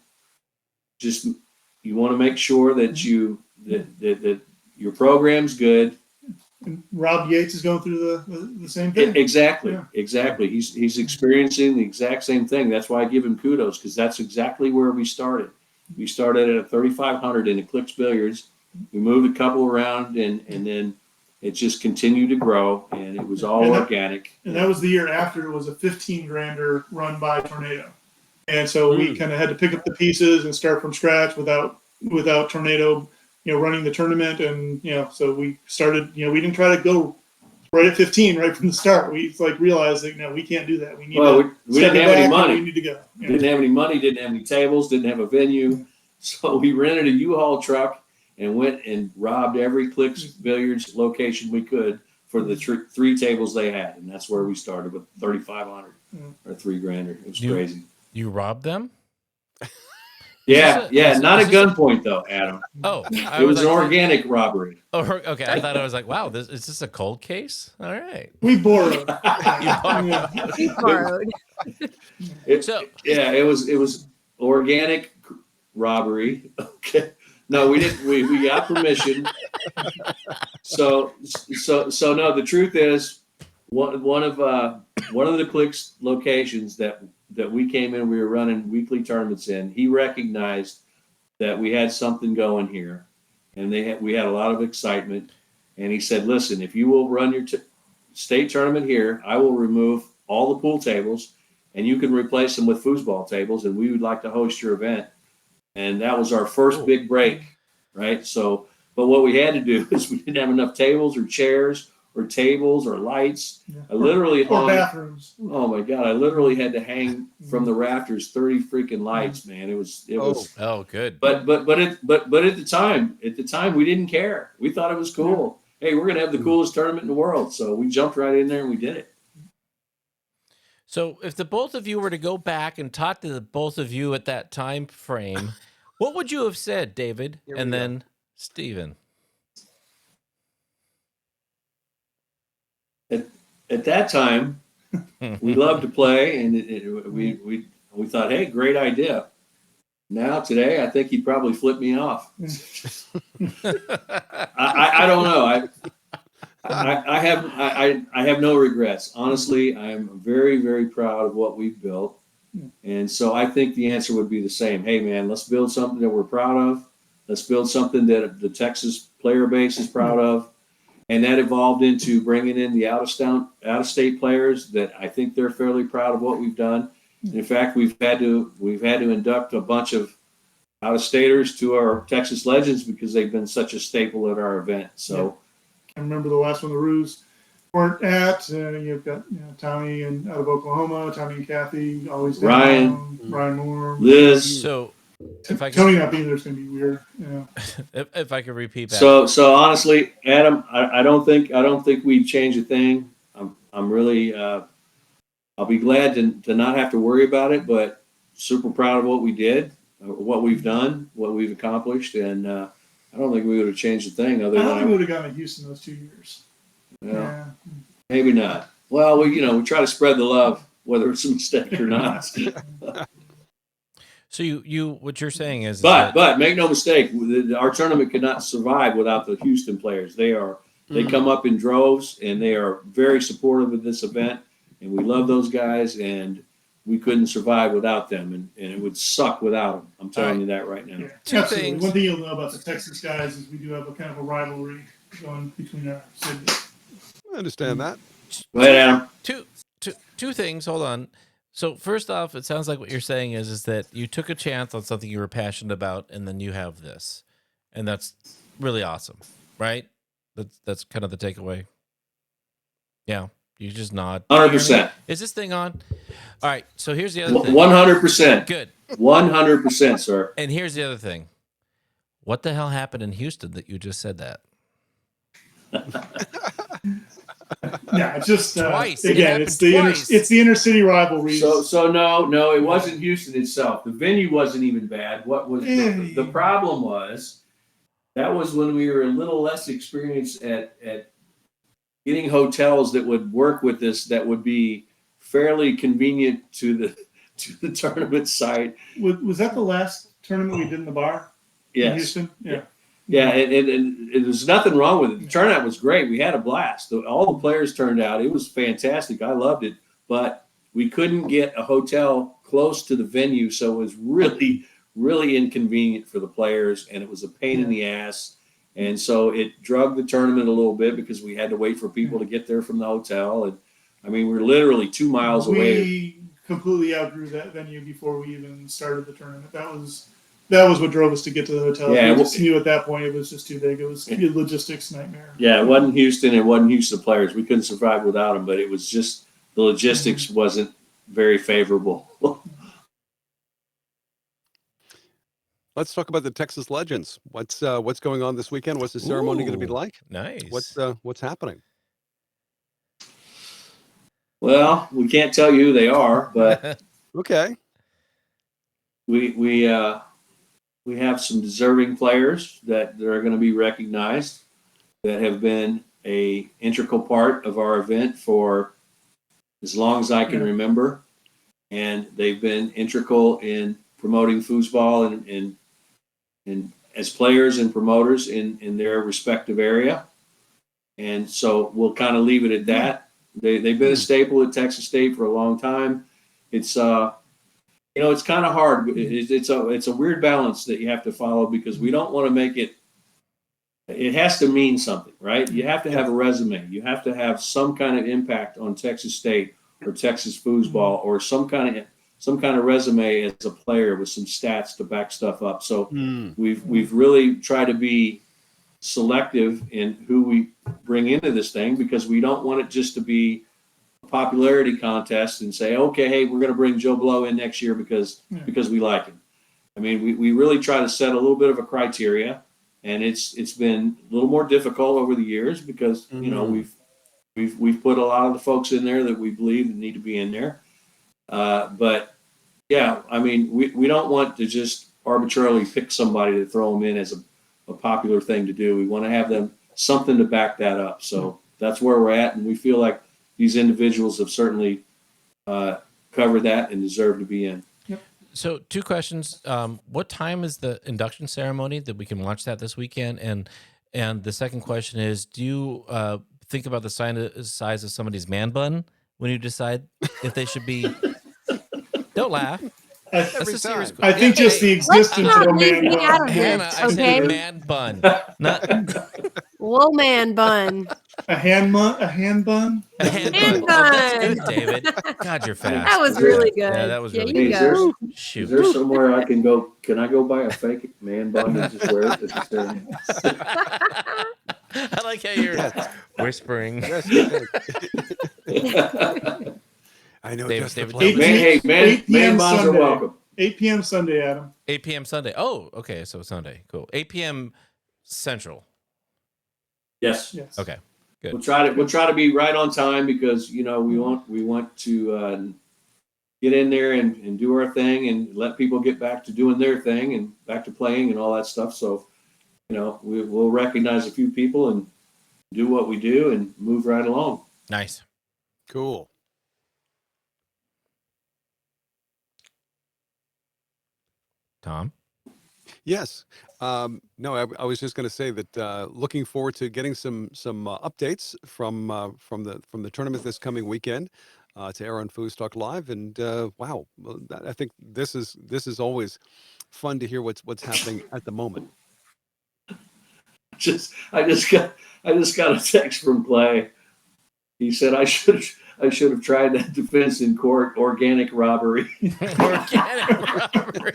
you want to make sure that that your program's good. And Rob Yates is going through the same thing. Exactly. Yeah. Exactly. He's experiencing the exact same thing. That's why I give him kudos, because that's exactly where we started. We started at a 3,500 in Eclipse Billiards. We moved a couple around, and then it just continued to grow, and it was all organic. And that was the year after it was a 15-grander run by Tornado. And so we kind of had to pick up the pieces and start from scratch without Tornado, running the tournament. And, so we started, we didn't try to go right at 15 right from the start. We realized that, no, we can't do that. We need we didn't have any money. We need to go. Didn't have any money, didn't have any tables, didn't have a venue. So we rented a U-Haul truck and went and robbed every Eclipse Billiards location we could for the three tables they had. And that's where we started with 3,500 or $3,000. It was crazy. You robbed them? Yeah, not at gunpoint though, Adam. Oh, it was an organic robbery. Oh, okay. I thought I was like, wow, is this a cold case? All right. We borrowed. We borrowed. It was organic robbery. Okay. No, we didn't. We got permission. So no. The truth is, one of the Clicks locations that we came in, we were running weekly tournaments in. He recognized that we had something going here, and we had a lot of excitement. And he said, listen, if you will run your state tournament here, I will remove all the pool tables and you can replace them with foosball tables, and we would like to host your event. And that was our first big break, right? So, but what we had to do is we didn't have enough tables or chairs or tables or lights. Yeah. I literally Or hung, bathrooms. oh my God, I literally had to hang from the rafters 30 freaking lights, man. It was Oh, good. but at the time we didn't care. We thought it was cool. Hey, we're gonna have the coolest tournament in the world. So we jumped right in there and we did it. So if the both of you were to go back and talk to the both of you at that time frame, what would you have said, David? And then Steven? At that time, we loved to play, and we thought, hey, great idea. Now today, I think he'd probably flip me off. I don't know. I have no regrets. Honestly, I am very, very proud of what we've built. And so I think the answer would be the same. Hey, man, let's build something that we're proud of. Let's build something that the Texas player base is proud of. And that evolved into bringing in the out-of-state players that I think they're fairly proud of what we've done. In fact, we've had to induct a bunch of out-of-staters to our Texas Legends because they've been such a staple at our event. So I remember the last one the Roos weren't at. You've got Tommy and out of Oklahoma, Tommy and Kathy, always down, Ryan Moore, Liz. So if I Tony could, not being there is going to be weird. if I could repeat that. So honestly, Adam, I don't think we'd change a thing. I'm really I'll be glad to not have to worry about it, but super proud of what we did, what we've done, what we've accomplished, and I don't think we would have changed a thing other I than don't think we would have gone to Houston those 2 years. Yeah, maybe not. Well, we try to spread the love, whether it's a mistake or not. So you what you're saying is But make no mistake, our tournament could not survive without the Houston players. They come up in droves, and they are very supportive of this event, and we love those guys, and we couldn't survive without them, and it would suck without them. I'm telling you that right now. Yeah, Two absolutely. things. One thing you'll know about the Texas guys is we do have a kind of a rivalry going between our cities. I understand that. Go ahead, Adam. two things. Hold on. So first off, it sounds like what you're saying is that you took a chance on something you were passionate about, and then you have this, and that's really awesome, right? That's kind of the takeaway. Yeah, you just nod. 100%. Is this thing on? All right. So here's the other thing. 100%. Good. 100%, sir. And here's the other thing. What the hell happened in Houston that you just said that? Yeah, it's just Twice. again, it's the inner city rivalry. So no, it wasn't Houston itself. The venue wasn't even bad. What was the problem was that was when we were a little less experienced at getting hotels that would work with this, that would be fairly convenient to the tournament site. Was that the last tournament we did in the bar? Yes. In Houston? Yeah. Yeah, and there's nothing wrong with it. The turnout was great. We had a blast. All the players turned out. It was fantastic. I loved it. But we couldn't get a hotel close to the venue, so it was really, really inconvenient for the players, and it was a pain in the ass. And so it drugged the tournament a little bit because we had to wait for people to get there from the hotel. And, I mean, we're literally 2 miles away. We completely outgrew that venue before we even started the tournament. That was what drove us to get to the hotel. Yeah, we just knew at that point it was just too big. It was a logistics nightmare. Yeah, it wasn't Houston. It wasn't Houston players. We couldn't survive without them, but it was just the logistics wasn't very favorable. Let's talk about the Texas Legends. What's going on this weekend? What's the ceremony going to be like? Nice. What's happening? Well, we can't tell you who they are, but Okay. we have some deserving players that are going to be recognized that have been a integral part of our event for as long as I can remember, and they've been integral in promoting foosball and as players and promoters in their respective area. And so we'll kind of leave it at that. They've been a staple at Texas State for a long time. It's it's kind of hard. It's a weird balance that you have to follow because we don't want to make it it has to mean something, right? You have to have a resume. You have to have some kind of impact on Texas State or Texas foosball, or some kind of resume as a player with some stats to back stuff up. So we've really tried to be selective in who we bring into this thing, because we don't want it just to be a popularity contest and say, okay, hey, we're going to bring Joe Blow in next year because we like him. I mean, we really try to set a little bit of a criteria, and it's been a little more difficult over the years because you know we've put a lot of the folks in there that we believe need to be in there. But yeah, I mean, we don't want to just arbitrarily pick somebody to throw them in as a popular thing to do. We want to have them something to back that up. So that's where we're at, and we feel like these individuals have certainly covered that and deserve to be in. So 2 questions. What time is the induction ceremony that we can watch that this weekend? And the second question is, do you think about the size of somebody's man bun when you decide if they should be? Don't laugh. That's a serious question. I think just the existence of a man leave me out bun. of Hannah, this, I said okay? man bun. Not Whoa, man bun. A hand bun? a hand bun. Hand Oh, that's bun. good, David. God, you're fast. That was really good. Yeah, that was really you Hey, good. go. is Shoot. there somewhere I can go? Can I go buy a fake man bun and just wear it at the ceremony? I like how you're whispering. I know David, just the David, place. David. Man 8 p.m. buns are Sunday. welcome. 8 p.m. Sunday, Adam. 8 p.m. Sunday. Oh, okay. So Sunday. Cool. 8 p.m. Central. Yes. Yes. Okay. Good. We'll try to be right on time, because you know we want to get in there and do our thing and let people get back to doing their thing and back to playing and all that stuff. So you know we'll recognize a few people and do what we do and move right along. Nice. Cool. Tom? Yes. No, I was just going to say that looking forward to getting some updates from the tournament this coming weekend to air on Foos Talk Live. And wow, well, I think this is always fun to hear what's happening at the moment. I just got a text from Clay. He said I should have tried that defense in court, organic robbery. Organic robbery.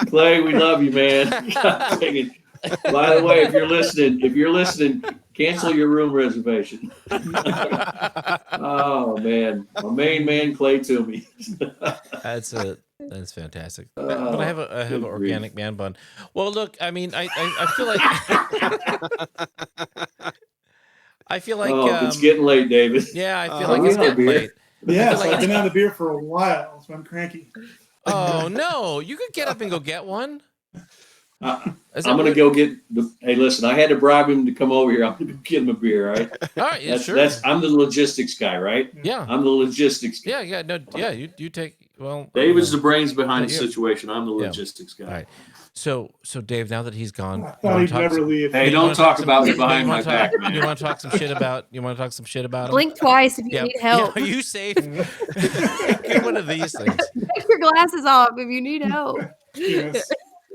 Clay, we love you, man. God dang it. By the way, if you're listening, cancel your room reservation. Oh man, my main man Clay Toomey. That's fantastic. But I have an organic man bun. Well, look, I mean, I feel like it's getting late, David. yeah, I feel like it's getting late. Yes, I've been out of beer for a while, so I'm cranky. Oh no, you could get up and go get one. I'm gonna go get hey, listen, I had to bribe him to come over here. I'm gonna get him a beer, all right? All right, yeah, sure. I'm the logistics guy, right? Yeah. I'm the logistics guy. Yeah, no, yeah. You take David's the brains behind the Yeah. situation. I'm the logistics guy. All right. So Dave, now that he's gone, I thought he'd never leave. Hey, don't talk about me behind my back, man. You want to talk some shit about? You want to talk some shit about him? Blink twice if you need help. Yeah, are you safe? Get one of these things. Take your glasses off if you need help. Yes.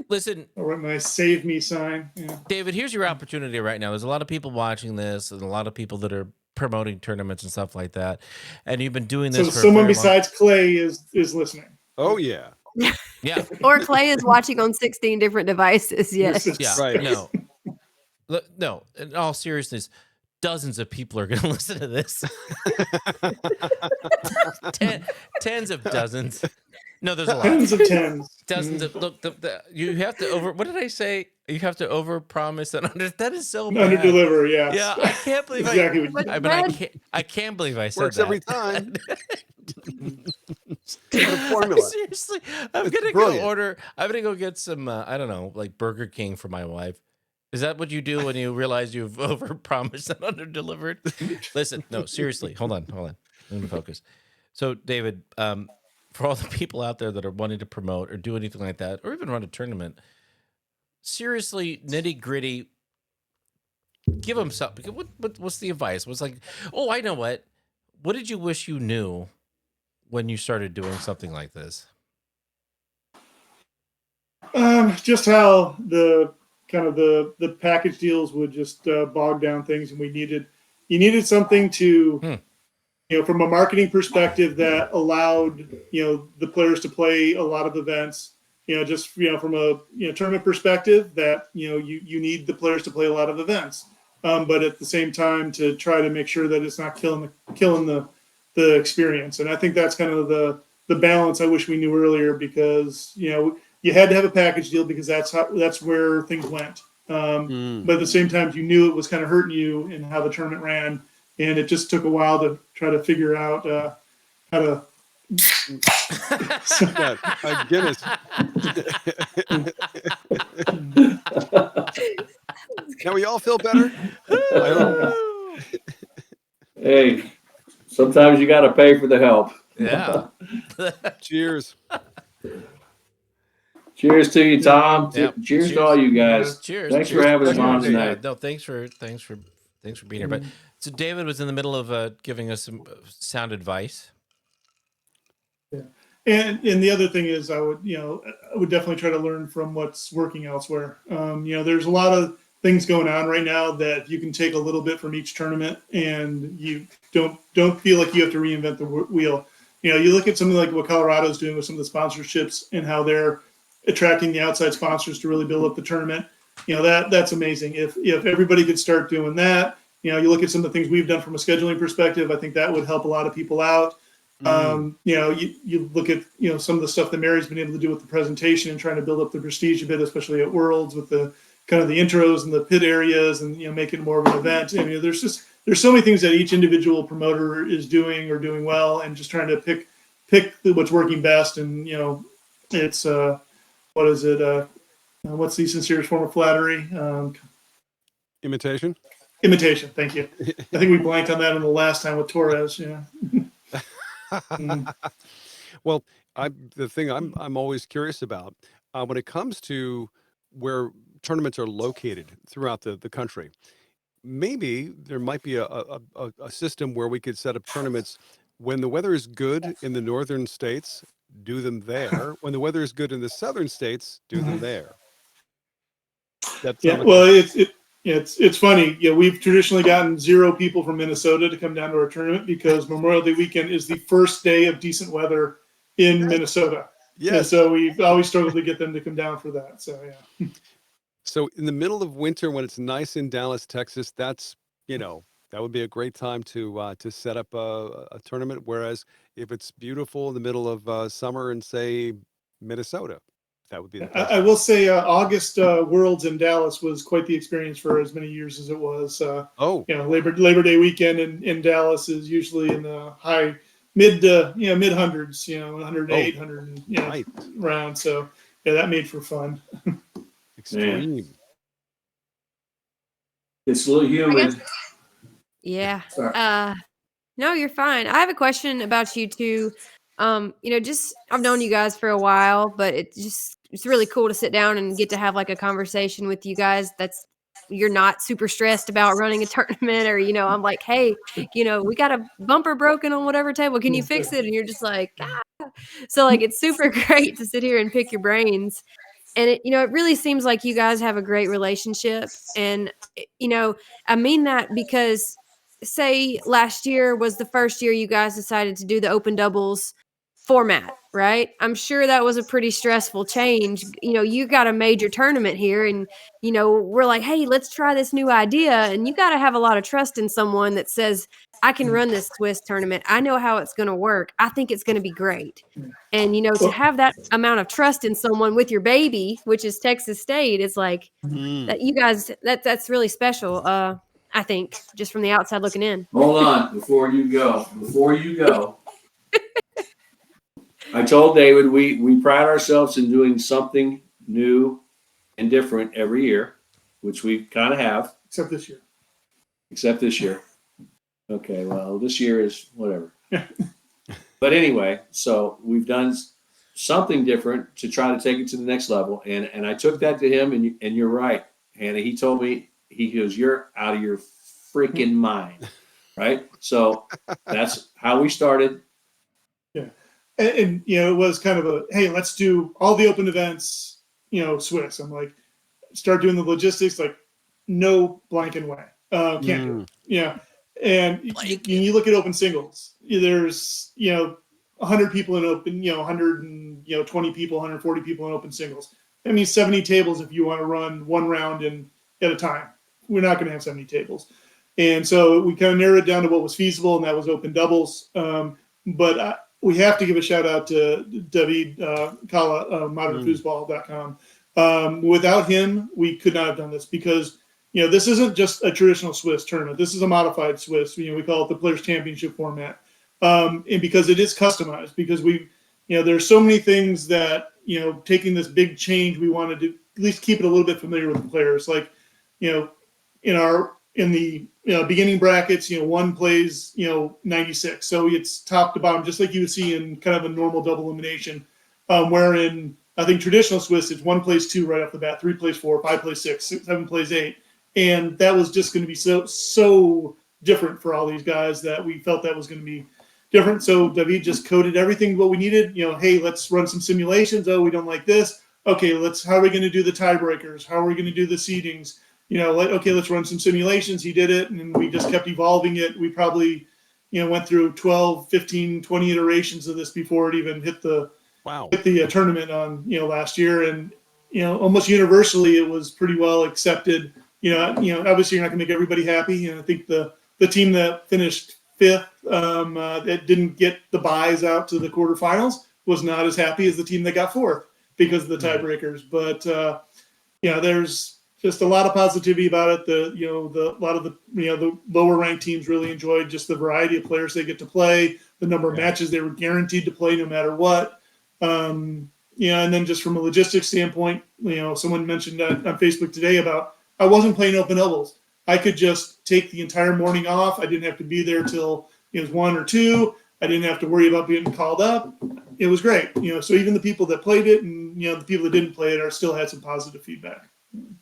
Listen, I'll write my save me sign. Yeah. David, here's your opportunity right now. There's a lot of people watching this, and a lot of people that are promoting tournaments and stuff like that. And you've been doing this So for someone a very long- besides Clay is listening. Oh yeah. Yeah. Or Clay is watching on 16 different devices. Yes. Yeah. Right. No. No. In all seriousness, dozens of people are going to listen to this. Tens of dozens. No, there's a lot. Tens of tens. Dozens of look. You have to over. What did I say? You have to over promise and under. That is so bad. Under deliver, yeah. Yeah, I can't believe Exactly what I can't believe I said Works that. every time. The formula. Seriously, I'm It's gonna brilliant. go order. I'm gonna go get some. I don't know, like Burger King for my wife. Is that what you do when you realize you've overpromised and under-delivered? Listen, no, seriously. Hold on. Let me focus. So, David, for all the people out there that are wanting to promote or do anything like that, or even run a tournament, seriously, nitty-gritty, give them something. What's the advice? What's like, oh, I know what. What did you wish you knew when you started doing something like this? Just how the kind of the package deals would just bog down things, and you needed something to, from a marketing perspective that allowed, the players to play a lot of events, just, from a, tournament perspective that, you need the players to play a lot of events. But at the same time to try to make sure that it's not killing the experience. And I think that's kind of the balance I wish we knew earlier, because, you had to have a package deal because that's where things went. But at the same time, you knew it was kind of hurting you in how the tournament ran. And it just took a while to try to figure out how to. Guinness. Can we all feel better? Hey, sometimes you got to pay for the help. Yeah. Cheers. Cheers to you, Tom. Yep. Cheers to all you guys. Cheers. Thanks Cheers. for having us on Cheers. tonight. No, thanks for being here. But so David was in the middle of giving us some sound advice. Yeah. And the other thing is I would definitely try to learn from what's working elsewhere. There's a lot of things going on right now that you can take a little bit from each tournament, and you don't feel like you have to reinvent the wheel. You look at something like what Colorado's doing with some of the sponsorships and how they're attracting the outside sponsors to really build up the tournament. That's amazing. If everybody could start doing that, you look at some of the things we've done from a scheduling perspective, I think that would help a lot of people out. You look at, some of the stuff that Mary's been able to do with the presentation and trying to build up the prestige a bit, especially at Worlds with the kind of the intros and the pit areas and, make it more of an event. I mean, there's so many things that each individual promoter is doing or doing well, and just trying to pick what's working best. And, it's, what is it? What's the sincerest form of flattery? Imitation. Imitation. Thank you. I think we blanked on that in the last time with Torres. Yeah. Well, the thing I'm always curious about when it comes to where tournaments are located throughout the country, maybe there might be a system where we could set up tournaments when the weather is good in the northern states. Do them there. When the weather is good in the southern states, do them there. Well, it's funny. Yeah, we've traditionally gotten 0 people from Minnesota to come down to our tournament because Memorial Day weekend is the first day of decent weather in Minnesota. Yeah, so we've always struggled to get them to come down for that. So yeah. So in the middle of winter, when it's nice in Dallas, Texas, that's that would be a great time to set up a tournament. Whereas if it's beautiful in the middle of summer in, say, Minnesota, that would be the place. I will say August Worlds in Dallas was quite the experience for as many years as it was. Labor Day weekend in Dallas is usually in the high mid hundreds, 108, 100, round. So yeah, that made for fun. Extreme. Man. It's a little humid. Yeah. No, you're fine. I have a question about you two. Just I've known you guys for a while, but it's really cool to sit down and get to have like a conversation with you guys. You're not super stressed about running a tournament, or I'm like, hey, we got a bumper broken on whatever table. Can you fix it? And you're just like, ah. So like it's super great to sit here and pick your brains. And it really seems like you guys have a great relationship. And I mean that because say last year was the first year you guys decided to do the open doubles format, right? I'm sure that was a pretty stressful change. You got a major tournament here and, we're like, hey, let's try this new idea. And you got to have a lot of trust in someone that says, I can run this Swiss tournament. I know how it's going to work. I think it's going to be great. And, to have that amount of trust in someone with your baby, which is Texas State, is like that you guys, that's really special. I think just from the outside looking in. Hold on before you go. I told David we pride ourselves in doing something new and different every year, which we kind of have. Except this year. Okay, well, this year is whatever. But anyway, so we've done something different to try to take it to the next level. And I took that to him, and you're right, Hannah. He told me, he goes, you're out of your freaking mind, right? So that's how we started. Yeah. And it was kind of hey, let's do all the open events, Swiss. I'm like, start doing the logistics, like no blanking way. Can't do it. Yeah. And you look at open singles, there's, 100 people in open, 120 people, 140 people in open singles. That means 70 tables if you want to run one round at a time. We're not going to have 70 tables. And so we kind of narrowed it down to what was feasible, and that was open doubles. But we have to give a shout out to David Kala, modernfoosball.com. Without him, we could not have done this because, this isn't just a traditional Swiss tournament. This is a modified Swiss. We call it the Players Championship format. And because it is customized, because there's so many things that, taking this big change, we wanted to at least keep it a little bit familiar with the players. Like, in the beginning brackets, one plays, 96. So it's top to bottom, just like you would see in kind of a normal double elimination. Wherein I think traditional Swiss, it's 1 plays 2 right off the bat, 3 plays 4, 5 plays 6, 7 plays 8. And that was just going to be so different for all these guys that we felt that was going to be different. So David just coded everything what we needed. Hey, let's run some simulations. Oh, we don't like this. Okay, how are we going to do the tiebreakers? How are we going to do the seedings? Let's run some simulations. He did it, and we just kept evolving it. We probably, went through 12, 15, 20 iterations of this before it even hit the tournament on, last year. And, almost universally, it was pretty well accepted. Obviously you're not gonna make everybody happy. I think the team that finished 5th, that didn't get the buys out to the quarterfinals was not as happy as the team that got 4th because of the tiebreakers. But, there's just a lot of positivity about it. A lot of the lower ranked teams really enjoyed just the variety of players they get to play, the number of matches they were guaranteed to play no matter what. And then just from a logistics standpoint, someone mentioned on Facebook today about I wasn't playing open doubles. I could just take the entire morning off. I didn't have to be there till it was 1 or 2. I didn't have to worry about getting called up. It was great. So even the people that played it and the people that didn't play it still had some positive feedback. Did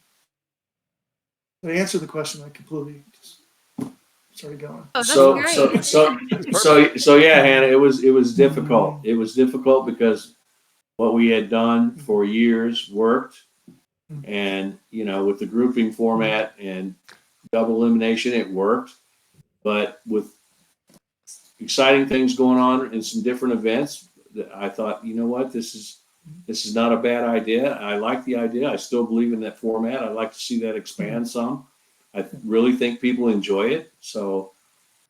I answer the question? I completely just started going. Oh, that's great. So yeah, Hannah, it was difficult. It was difficult because what we had done for years worked, and with the grouping format and double elimination, it worked. But with exciting things going on in some different events, I thought, this is not a bad idea. I like the idea. I still believe in that format. I'd like to see that expand some. I really think people enjoy it. So,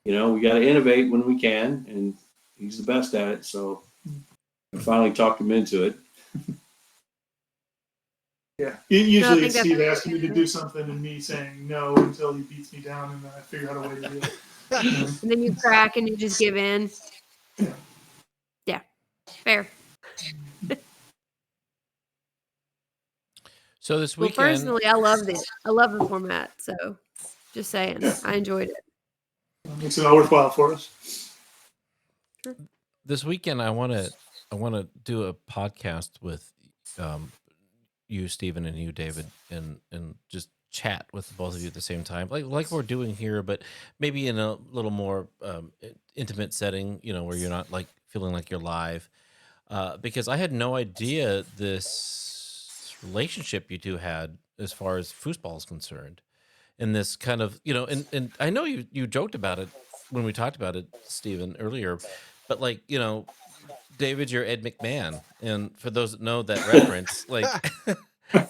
we got to innovate when we can, and he's the best at it. So I finally talked him into it. Yeah. Usually it's Steve asking me to do something and me saying no until he beats me down, and then I figure out a way to do it. And then you crack and you just give in. Yeah. Fair. So this weekend, personally, I love the format. So, just saying, I enjoyed it. Makes it all worthwhile for us. this weekend, I want to do a podcast with you, Stephen, and you, David, and just chat with both of you at the same time, like we're doing here, but maybe in a little more intimate setting, where you're not like feeling like you're live, because I had no idea this relationship you two had as far as foosball is concerned, and this kind of and I know you joked about it when we talked about it, Stephen, earlier, but David, you're Ed McMahon, and for those that know that reference,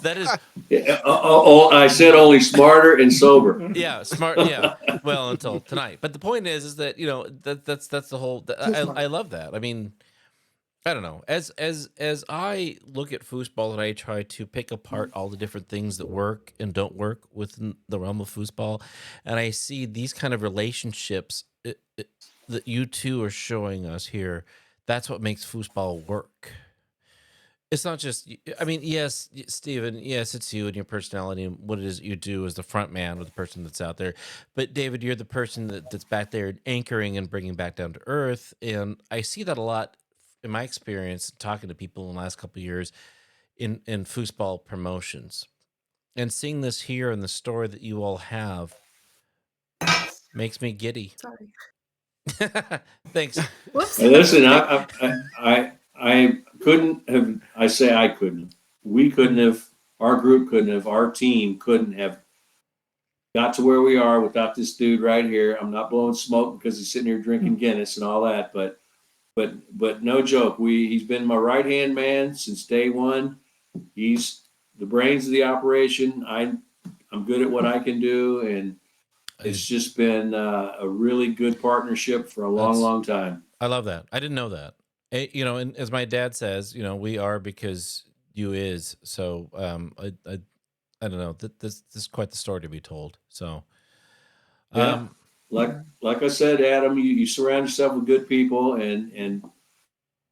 that is. I said only smarter and sober. Yeah, smart. Yeah, well, until tonight. But the point is that that's the whole. I love that. I mean, I don't know. As I look at foosball and I try to pick apart all the different things that work and don't work within the realm of foosball, and I see these kind of relationships that you two are showing us here. That's what makes foosball work. It's not just, I mean, yes, Stephen, yes, it's you and your personality and what it is you do as the front man or the person that's out there. But David, you're the person that's back there anchoring and bringing back down to earth. And I see that a lot in my experience talking to people in the last couple of years in foosball promotions. And seeing this here in the story that you all have makes me giddy. Sorry. Thanks. Whoops. Hey, listen, I couldn't have. I say I couldn't. We couldn't have our team couldn't have got to where we are without this dude right here. I'm not blowing smoke because he's sitting here drinking Guinness and all that, but no joke. He's been my right-hand man since day one. He's the brains of the operation. I'm good at what I can do, and it's just been a really good partnership for a long time. I love that. I didn't know that. And as my dad says, we are because you is. So I don't know. This is quite the story to be told. So yeah, like I said, Adam, you surround yourself with good people and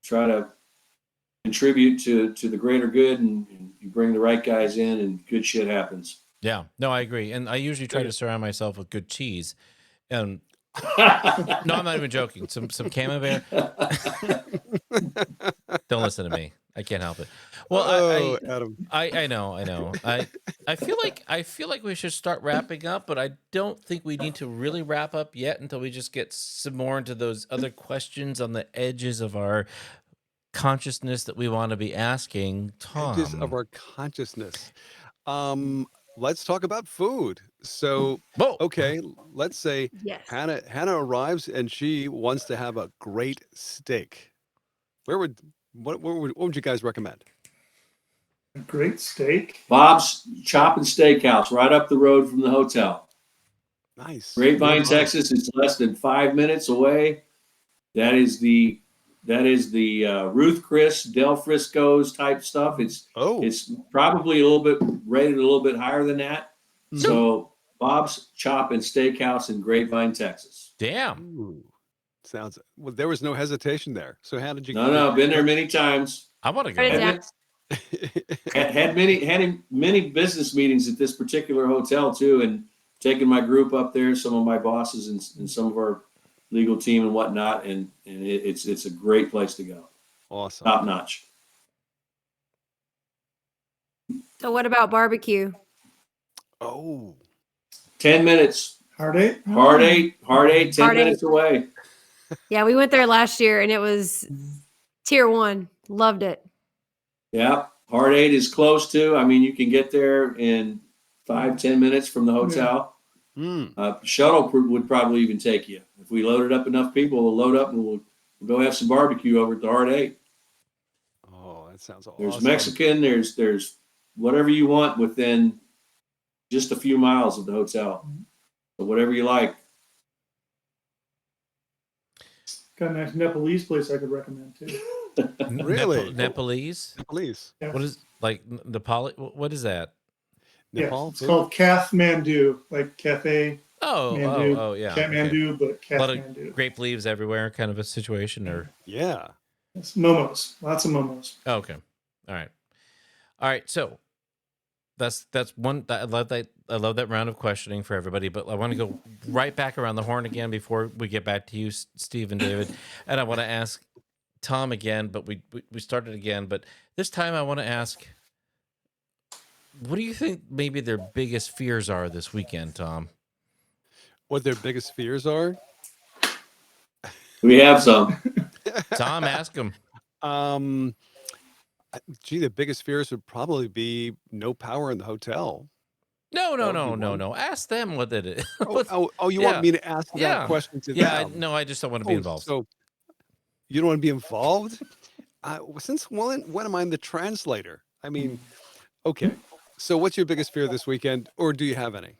try to contribute to the greater good, and you bring the right guys in, and good shit happens. Yeah, no, I agree. And I usually try to surround myself with good cheese. And no, I'm not even joking. Some Camembert. Don't listen to me. I can't help it. Well, Adam. I know. I feel like we should start wrapping up, but I don't think we need to really wrap up yet until we just get some more into those other questions on the edges of our consciousness that we want to be asking. Tom, Edges of our consciousness. Let's talk about food. So, Whoa. okay, let's say Yes. Hannah arrives and she wants to have a great steak. What would you guys recommend? A great steak. Bob's Chop and Steakhouse, right up the road from the hotel. Nice. Grapevine, Texas. It's less than 5 minutes away. That is the Ruth Chris Del Frisco's type stuff. It's probably rated a little bit higher than that. So Bob's Chop and Steakhouse in Grapevine, Texas. Damn. Ooh, there was no hesitation there. So how did you? No, been there many times. I want to go. Right, Zach. Had many business meetings at this particular hotel too, and taking my group up there, some of my bosses and some of our legal team and whatnot, and it's a great place to go. Awesome. Top notch. So what about barbecue? Oh, 10 minutes. Hard eight. 10 Hard minutes away. Yeah, we went there last year and it was tier 1. Loved it. Yeah. Hard 8 is close to. I mean, you can get there in 5-10 minutes from the hotel. Shuttle would probably even take you. If we loaded up enough people, we'll load up and we'll go have some barbecue over at the Hard 8. Oh, that sounds awesome. There's Mexican, there's whatever you want within just a few miles of the hotel. So whatever you like. Got a nice Nepalese place I could recommend too. Really? Nepalese? Nepalese. Yeah. What is Nepal? What is that? Nepal. It's called Kathmandu, like cafe. Mandu. Oh, yeah. Kathmandu, but A lot of Kathmandu. grape leaves everywhere, kind of a situation, or Yeah. It's momos. Lots of momos. oh, okay, all right. So that's one. I love that. I love that round of questioning for everybody. But I want to go right back around the horn again before we get back to you, Steve and David. And I want to ask Tom again, but we started again. But this time I want to ask, what do you think maybe their biggest fears are this weekend, Tom? What their biggest fears are? We have some. Tom, ask him. The biggest fears would probably be no power in the hotel. No. Ask them what it is. You want me to ask that question to them? No, I just don't want to be involved. So you don't want to be involved? Since when am I the translator? I mean, okay. So what's your biggest fear this weekend, or do you have any?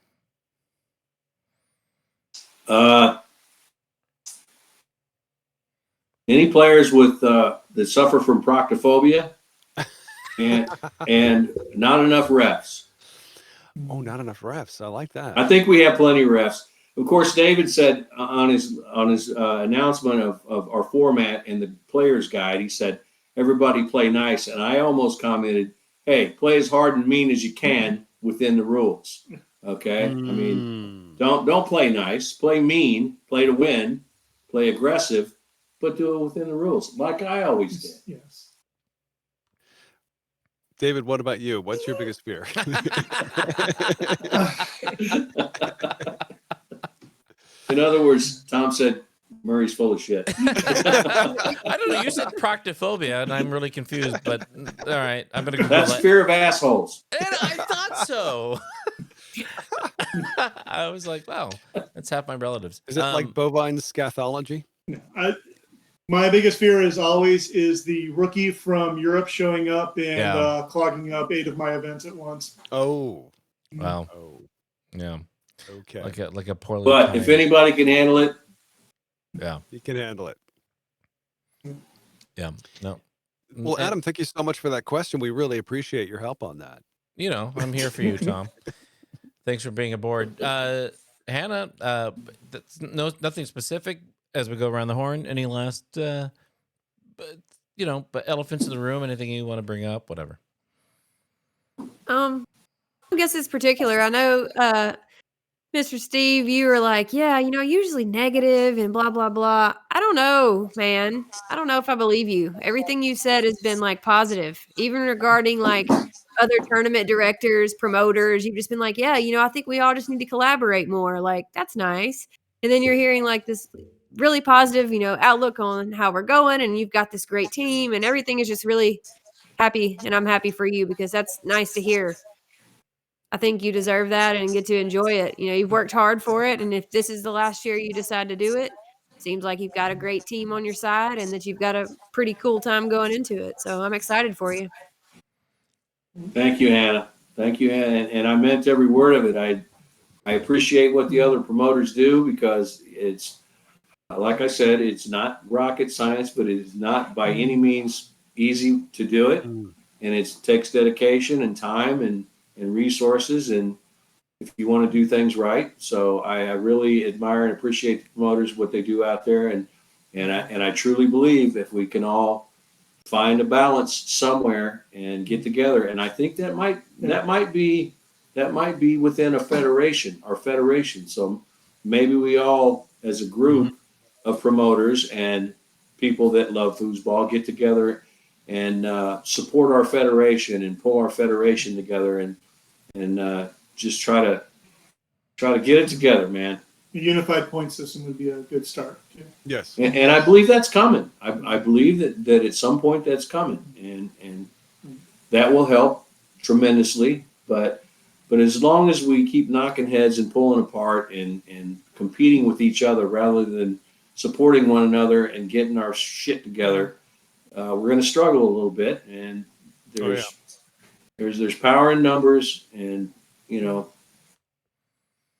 Any players with that suffer from proctophobia and not enough refs. Oh, not enough refs. I like that. I think we have plenty of refs. Of course, David said on his announcement of our format and the player's guide, he said, everybody play nice. And I almost commented, hey, play as hard and mean as you can within the rules. Okay? I mean, don't play nice. Play mean. Play to win. Play aggressive. But do it within the rules, like I always did. Yes. David, what about you? What's your biggest fear? In other words, Tom said, Murray's full of shit. I don't know. You said proctophobia, and I'm really confused. But all right, I'm gonna Google That's that. fear of assholes. And I thought so. I was like, wow, that's half my relatives. Is it like bovine scathology? My biggest fear is the rookie from Europe showing up and clogging up 8 of my events at once. Oh, wow. Oh, Yeah. okay. Like a poorly. But timed- if anybody can handle it, yeah, You can handle it. yeah, no. Well, And, Adam, thank you so much for that question. We really appreciate your help on that. you know, I'm here for you, Tom. Thanks for being aboard, Hannah. That's nothing specific as we go around the horn. Any last, but elephants in the room. Anything you want to bring up? Whatever. I guess it's particular. I know, Mr. Steve, you were like, yeah, usually negative and blah, blah, blah. I don't know, man. I don't know if I believe you. Everything you said has been like positive, even regarding like other tournament directors, promoters. You've just been like, yeah, I think we all just need to collaborate more. Like, that's nice. And then you're hearing like this really positive, outlook on how we're going. And you've got this great team and everything is just really happy. And I'm happy for you because that's nice to hear. I think you deserve that and get to enjoy it. You've worked hard for it. And if this is the last year you decide to do it, seems like you've got a great team on your side and that you've got a pretty cool time going into it. So I'm excited for you. thank you, Hannah. Thank you, Hannah. And I meant every word of it. I appreciate what the other promoters do because it's, like I said, it's not rocket science, but it is not by any means easy to do it. And it takes dedication and time and resources, and if you want to do things right. So I really admire and appreciate the promoters, what they do out there, and I truly believe if we can all find a balance somewhere and get together, and I think that might be within a federation, our federation. So maybe we all, as a group of promoters and people that love foosball, get together and support our federation and pull our federation together and just try to get it together, man. A unified point system would be a good start. Yes. And I believe that's coming. I believe that at some point that's coming, and that will help tremendously. But as long as we keep knocking heads and pulling apart and competing with each other rather than supporting one another and getting our shit together, we're going to struggle a little bit. And there's power in numbers, and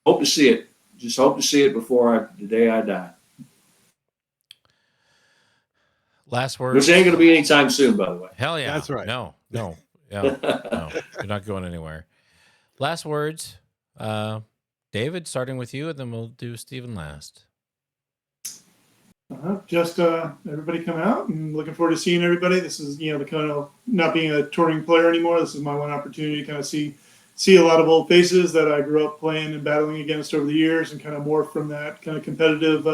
hope to see it. Just hope to see it before the day I die. Last words. Which ain't going to be anytime soon, by the way. Hell yeah. That's right. No. You're not going anywhere. Last words. David, starting with you, and then we'll do Stephen last. Just everybody come out, and looking forward to seeing everybody. This is, the kind of not being a touring player anymore. This is my one opportunity to kind of see a lot of old faces that I grew up playing and battling against over the years, and kind of morph from that kind of competitive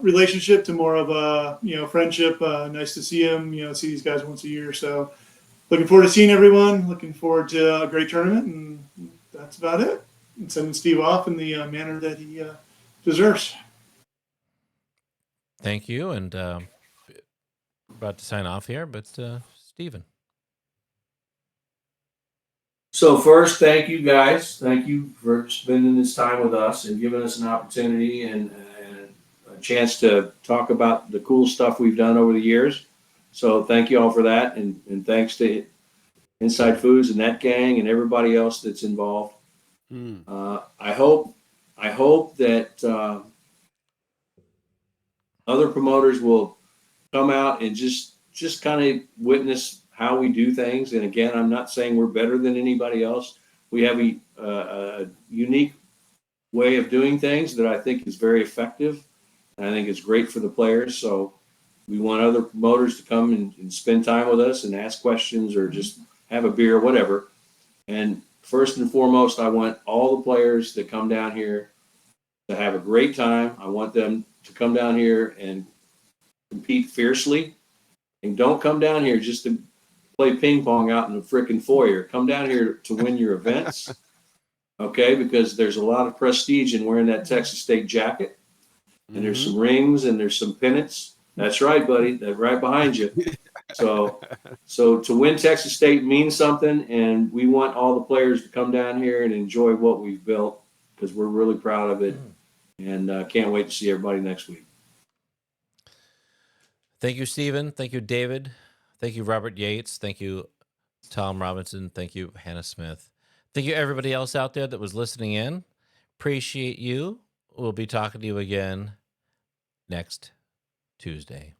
relationship to more of a friendship. Nice to see him. See these guys once a year. So looking forward to seeing everyone. Looking forward to a great tournament, and that's about it. And sending Steve off in the manner that he deserves. Thank you, and about to sign off here, but Stephen. So first, thank you guys. Thank you for spending this time with us and giving us an opportunity and a chance to talk about the cool stuff we've done over the years. So thank you all for that, and thanks to Inside Foods and that gang and everybody else that's involved. I hope that other promoters will come out and just kind of witness how we do things. And again, I'm not saying we're better than anybody else. We have a unique way of doing things that I think is very effective. And I think it's great for the players. So we want other promoters to come and spend time with us and ask questions or just have a beer, whatever. And first and foremost, I want all the players that come down here to have a great time. I want them to come down here and compete fiercely. And don't come down here just to play ping pong out in the frickin' foyer. Come down here to win your events, okay? Because there's a lot of prestige in wearing that Texas State jacket. and there's some rings and there's some pennants. That's right, buddy. That's right behind you. So to win Texas State means something, and we want all the players to come down here and enjoy what we've built because we're really proud of it, and can't wait to see everybody next week. Thank you, Stephen. Thank you, David. Thank you, Robert Yates. Thank you, Tom Robinson. Thank you, Hannah Smith. Thank you, everybody else out there that was listening in. Appreciate you. We'll be talking to you again next Tuesday.